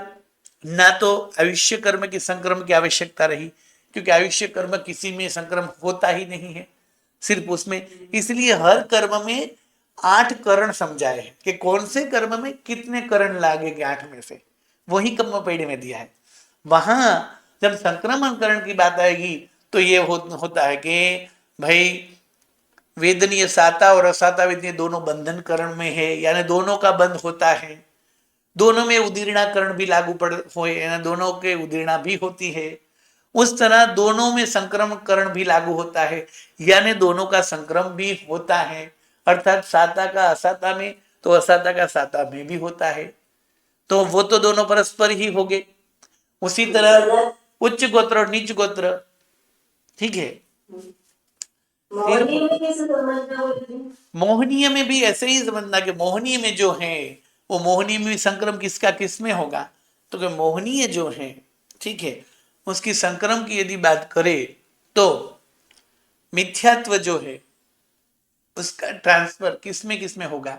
ना तो आयुष्य कर्म की संक्रम की आवश्यकता रही, क्योंकि आयुष्य कर्म किसी में संक्रम होता ही नहीं है, सिर्फ उसमें। इसलिए हर कर्म में 8 करण समझाए हैं कि कौन से कर्म में कितने करण लागेंगे 8 में से, वही कम्म पेड़ में दिया है। वहां जब संक्रमण करण की बात आएगी तो ये होता है कि भाई वेदनीय साता और असाता वेदनीय दोनों बंधन करण में है, यानी दोनों का बंध होता है। दोनों में उदीर्णाकरण भी लागू पड़ हुए, यानी दोनों के उदीर्णा भी होती है। उस तरह दोनों में संक्रमण करण भी लागू होता है, यानी दोनों का संक्रम भी होता है। अर्थात साता का असाता में तो असाता का साता में भी होता है, तो वो तो दोनों परस्पर ही होंगे। उसी तरह उच्च गोत्र और नीच गोत्र, ठीक है, मोहनी में कैसे समझना वो जी? मोहनीय में भी ऐसे ही समझना कि मोहनीय में जो है वो मोहनीय में भी संक्रम किसका किस में होगा, तो कि मोहनीय जो है, ठीक है, उसकी संक्रम की यदि बात करें तो मिथ्यात्व जो है उसका ट्रांसफर किस में होगा,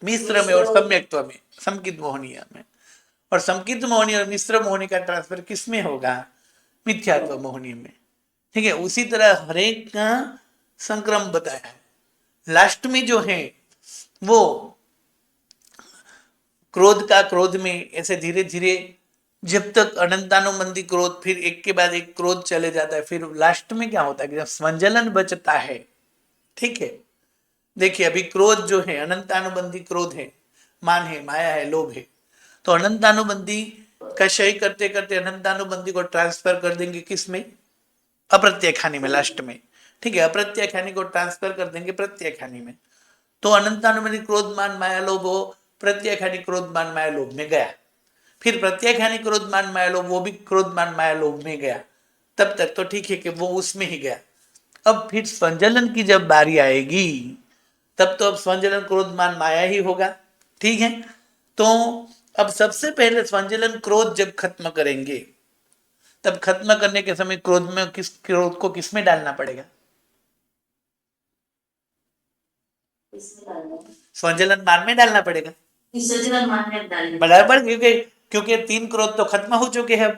मिश्र में और सम्यक्त्व में, समकित मोहनीय में। और समकित मोहनी और मिश्र मोहनी का ट्रांसफर किस में होगा, मिथ्यात्व मोहनी में। ठीक है, उसी तरह हरेक का संक्रम बताया है। लास्ट में जो है वो क्रोध का क्रोध में ऐसे धीरे धीरे जब तक अनंतानुबंधी क्रोध, फिर एक के बाद एक क्रोध चले जाता है, फिर लास्ट में क्या होता है कि जब संजलन बचता है, ठीक है, देखिए अभी क्रोध जो है अनंतानुबंधी क्रोध है, मान है, माया है, लोभ है, तो अनंतानुबंधी का क्षय करते करते अनंतानुबंधी को ट्रांसफर कर देंगे किस में, अप्रत्यय में, लास्ट में, ठीक है, अप्रत्यय को ट्रांसफर कर देंगे प्रत्यय में। तो अनंतानुबंधी क्रोध मान माया लोभ हो, प्रत्यय क्रोध मान माया लोभ में गया, फिर प्रत्यय क्रोध मान माया लोभ वो भी क्रोध मान माया लोभ में गया, तब तक तो ठीक है कि वो उसमें ही गया। अब फिर संजलन की जब बारी आएगी तब तो अब संजलन क्रोध मान माया ही होगा, ठीक है। तो अब सबसे पहले संजलन क्रोध जब खत्म करेंगे तब खत्म करने के समय क्रोध में क्रोध को किस में डालना पड़ेगा, इसमें डालना संजलन मान में डालना पड़ेगा विसर्जन मान में डालना बराबर, क्योंकि क्योंकि 3 क्रोध तो खत्म हो चुके हैं अब।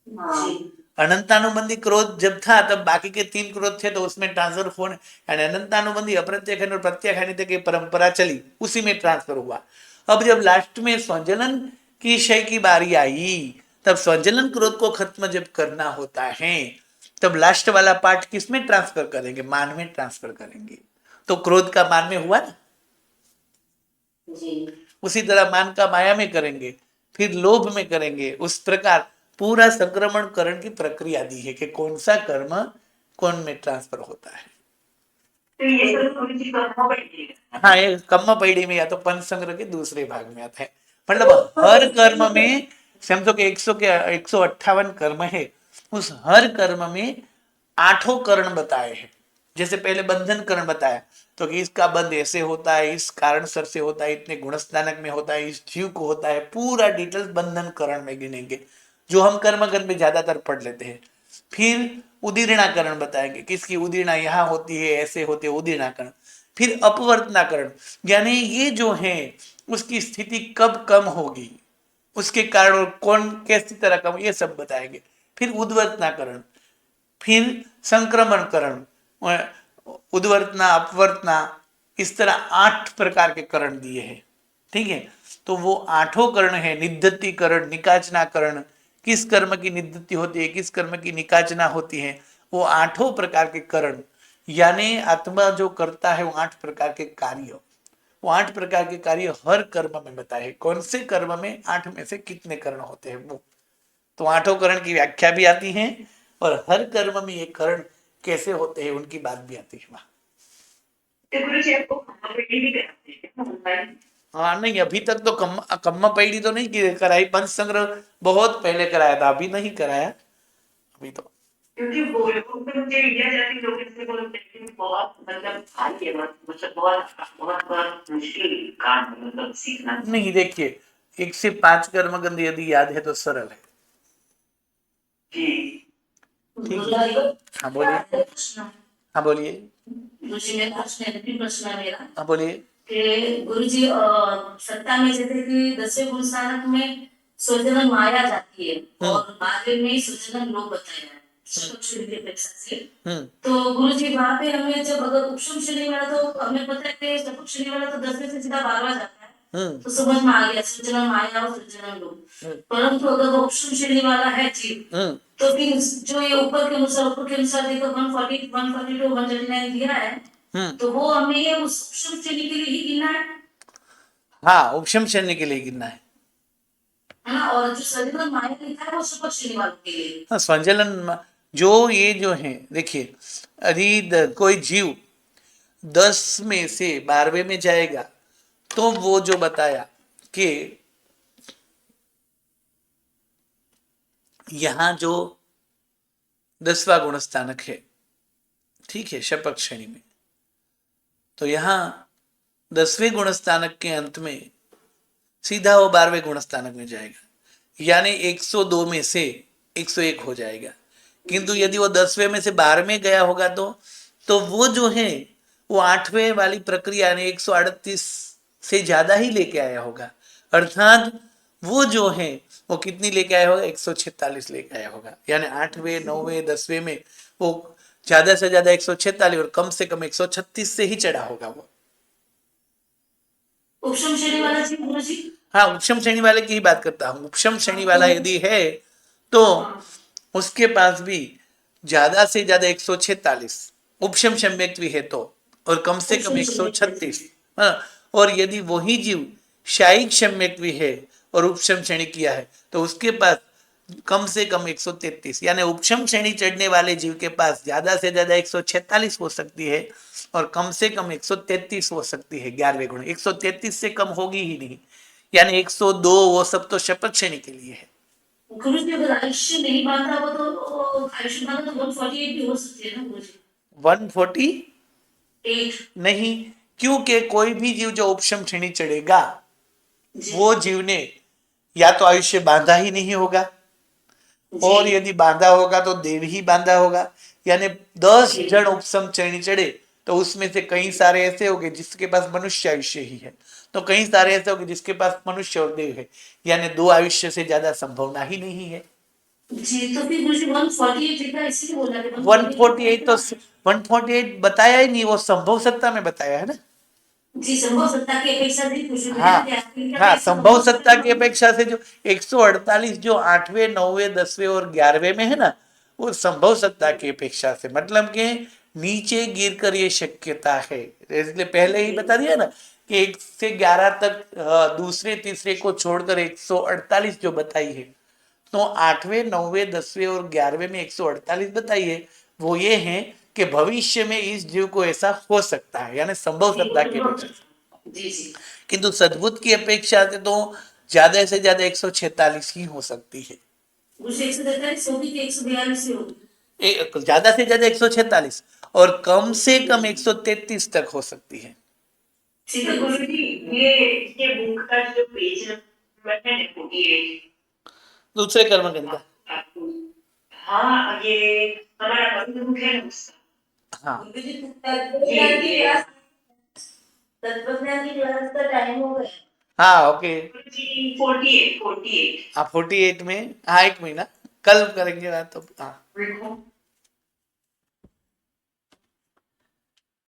हाँ अनंतानुबंधी क्रोध जब था तब बाकी के 3 क्रोध थे तो उसमें ट्रांसफर होने, यानी अनंतानुबंधी अप्रत्यय और प्रत्यय तक की परंपरा चली, उसी में ट्रांसफर हुआ। अब जब लास्ट में संजलन की क्षय की बारी आई तब संजलन क्रोध को खत्म जब करना होता है तब लास्ट वाला पार्ट किस में ट्रांसफर करेंगे, मान में ट्रांसफर करेंगे। तो क्रोध का मान में हुआ ना, जी। उसी तरह मान का माया में करेंगे, फिर लोभ में करेंगे। उस प्रकार पूरा संक्रमण करण की प्रक्रिया दी है कि कौन सा कर्म कौन में ट्रांसफर होता है। तो ये सब थोड़ी सी कर्म पड़ेगी। हाँ, ये कम्म पैड़ी में या तो पंच संग्रह के दूसरे भाग में आता है। मतलब हर कर्म में समझो कि 158 कर्म है, उस हर कर्म में 8 करण बताए हैं। जैसे पहले बंधन करण बताया तो कि इसका बंध ऐसे होता है, इस कारण सर से होता है, इतने गुणस्थानक में होता है, इस जीव को होता है, पूरा डिटेल्स बंधन करण में गिनेंगे जो हम कर्मगण में ज्यादातर पढ़ लेते हैं। फिर उदीर्णाकरण बताएंगे किसकी उदीर्णा यहाँ होती है, ऐसे होते हैं उदीर्णाकरण। फिर अपवर्तनाकरण यानी ये जो है उसकी स्थिति कब कम होगी, उसके कारण और कौन कैसी तरह कम, ये सब बताएंगे। फिर उद्वर्तनाकरण, फिर संक्रमणकरण, उद्वर्तना, अपवर्तना, इस तरह 8 प्रकार के करण दिए हैं, ठीक है। तो वो 8 करण है, निद्धतिकरण, निकाचनाकरण, किस कर्म की निद्धति होती है, किस कर्म की निकाचना होती है, वो 8 प्रकार के करण, यानी आत्मा जो करता है वो 8 प्रकार के कार्य, वो 8 प्रकार के कार्य हर कर्म में बताए, कौन से कर्म में 8 में से कितने करण होते हैं वो। तो 8 करण की व्याख्या भी आती है और हर कर्म में ये करण कैसे होते हैं उनकी बात भी आती है वहां। तो गुरु जी आपको खाना पेटी भी कराते हैं ऑनलाइन? हाँ, नहीं अभी तक तो कम्मा पैड़ी तो नहीं कराई, पंच संग्रह बहुत पहले कराया था, अभी नहीं कराया अभी तो। क्योंकि वो लोग तो मुझे इंडिया जाती लोग इससे बोलते हैं कि बहुत मतलब भारी है, मतलब बहुत बहुत बहुत मुश्किल काम है, मतलब सीखना। नहीं देखिए, 1 से 5 कर्मगंध यदि याद है तो सरल है। जी ठीक है, हाँ बोलिए, प्रश्न हाँ बोलिए, गुरुजी मेरा प्रश्न है मेरा हाँ बोलिए। कि गुरुजी सत्ता में जैसे कि 10वें गुण स्थानक में स्वजनन माया जाती है और बाद में स्वजनन लोग बताया है सूक्ष्म की अपेक्षा से। तो गुरुजी वहां पे हमें जब अगर उपशम श्रेणी वाला तो हमें पता है कि चतुर्थ श्रेणी वाला तो 10वें से सीधा 12वां जाता है, तो समझ में आ गया स्वजनन माया और स्वजनन लोग। परंतु अगर वो उपशम श्रेणी वाला है जीव तो फिर जो ये ऊपर के अनुसार देखो 140 142 139 दिया है, तो वो हमें उस उपशम श्रेणी के लिए ही गिनना है। हाँ, उपशम श्रेणी के लिए गिनना है ना, और जो स्वजनन माया लिखा है वो सुपर श्रेणी वालों के लिए। हाँ, स्वजनन जो ये जो है देखिए, यदि कोई जीव 10 में से 12वें में जाएगा तो वो जो बताया कि यहाँ जो 10वां गुण स्थानक है, ठीक है, शपथ श्रेणी में। तो यहां 10वें गुण स्थानक के अंत में सीधा वो 12वें गुण स्थानक में जाएगा, यानी 102 में से 101 हो जाएगा। किंतु यदि वो 10वें में से 12वें गया होगा तो वो जो है वो 8वें वाली प्रक्रिया यानी 138 से ज्यादा ही लेके आया होगा, अर्थात वो जो है वो कितनी लेके आया होगा, 146 लेके आया होगा। यानी 8वें 9वें 10वें में वो ज्यादा से ज्यादा 146 और कम से कम 136 से ही चढ़ा होगा वो। उपशम श्रेणी वाला जी गुरुजी? हाँ, उपशम श्रेणी वाले की ही बात करता हूँ। उपशम श्रेणी वाला यदि है तो उसके पास भी ज्यादा से ज्यादा 146 उपशम सम्यक्त्व है तो, और कम से कम 136। हाँ, और यदि वही जीव शायिक सम्यक्त्व है और उपशम श्रेणी किया है तो उसके पास कम से कम 133, यानी उपशम श्रेणी चढ़ने वाले जीव के पास ज्यादा से ज्यादा 146 हो सकती है और कम से कम 133 हो सकती है 11वें गुण। 133 से कम होगी ही नहीं, यानी 102 वो सब तो शपथ श्रेणी के लिए है। गुरुजी अगर आयुष्य नहीं बांधा हो तो आयुष्य बांधा तो 148 भी हो सकती है ना गुरुजी? 148 नहीं, क्योंकि कोई भी जीव जो उपशम श्रेणी चढ़ेगा वो जीव ने या तो आयुष्य बांधा ही नहीं होगा, और यदि बांधा होगा तो देव ही बांधा होगा। यानी 10 जन उपशम श्रेणी चढ़े तो उसमें से कई सारे ऐसे होंगे जिसके पास मनुष्य आयुष्य ही है, तो कई सारे ऐसे होंगे जिसके पास मनुष्य और देव है, यानी 2 आयुष्य से ज्यादा संभावना ही नहीं है। जी, तो फिर मुझे 148 लिखा इसलिए बोला कि 148 तो 148 बताया ही नहीं, वो संभव सत्ता में बताया है ना। जी, संभव सत्ता की अपेक्षा से पूछ रही हाँ थी हाँ, संभव सत्ता की अपेक्षा से जो 148 जो 8वें 9वें 10वें और 11वें में है ना, वो संभव सत्ता की अपेक्षा से, मतलब कि नीचे गिर कर ये शक्यता है। इसलिए पहले ही बता दिया ना कि 1 से 11 तक दूसरे तीसरे को छोड़कर 148 जो बताई है, तो 8वें 9वें 10वें और 11वें में 148 बताई है, वो ये है कि भविष्य में इस जीव को ऐसा हो सकता है, यानी संभव सत्ता की अपेक्षा से। जी जी, किंतु सद्भुत की अपेक्षा से तो ज्यादा से ज्यादा 146 ही हो सकती है। मुझे 143 होगी कि 142 ही होगी? ज्यादा से ज्यादा 146 और कम से कम 133 तक हो सकती है। ठीक है गुरुजी, ये बुक का जो पेज नंबर है 48, दूसरे कर्मकांड का। आपको, हाँ ये हमारा पवित्र बुक है ना उसका। हाँ गुरुजी तत्वज्ञान की क्लास का टाइम हो गया। हाँ, ओके। गुरुजी 48 हाँ 48 में, हाँ 1 महीना कल करेंगे ना, तो हाँ। देखो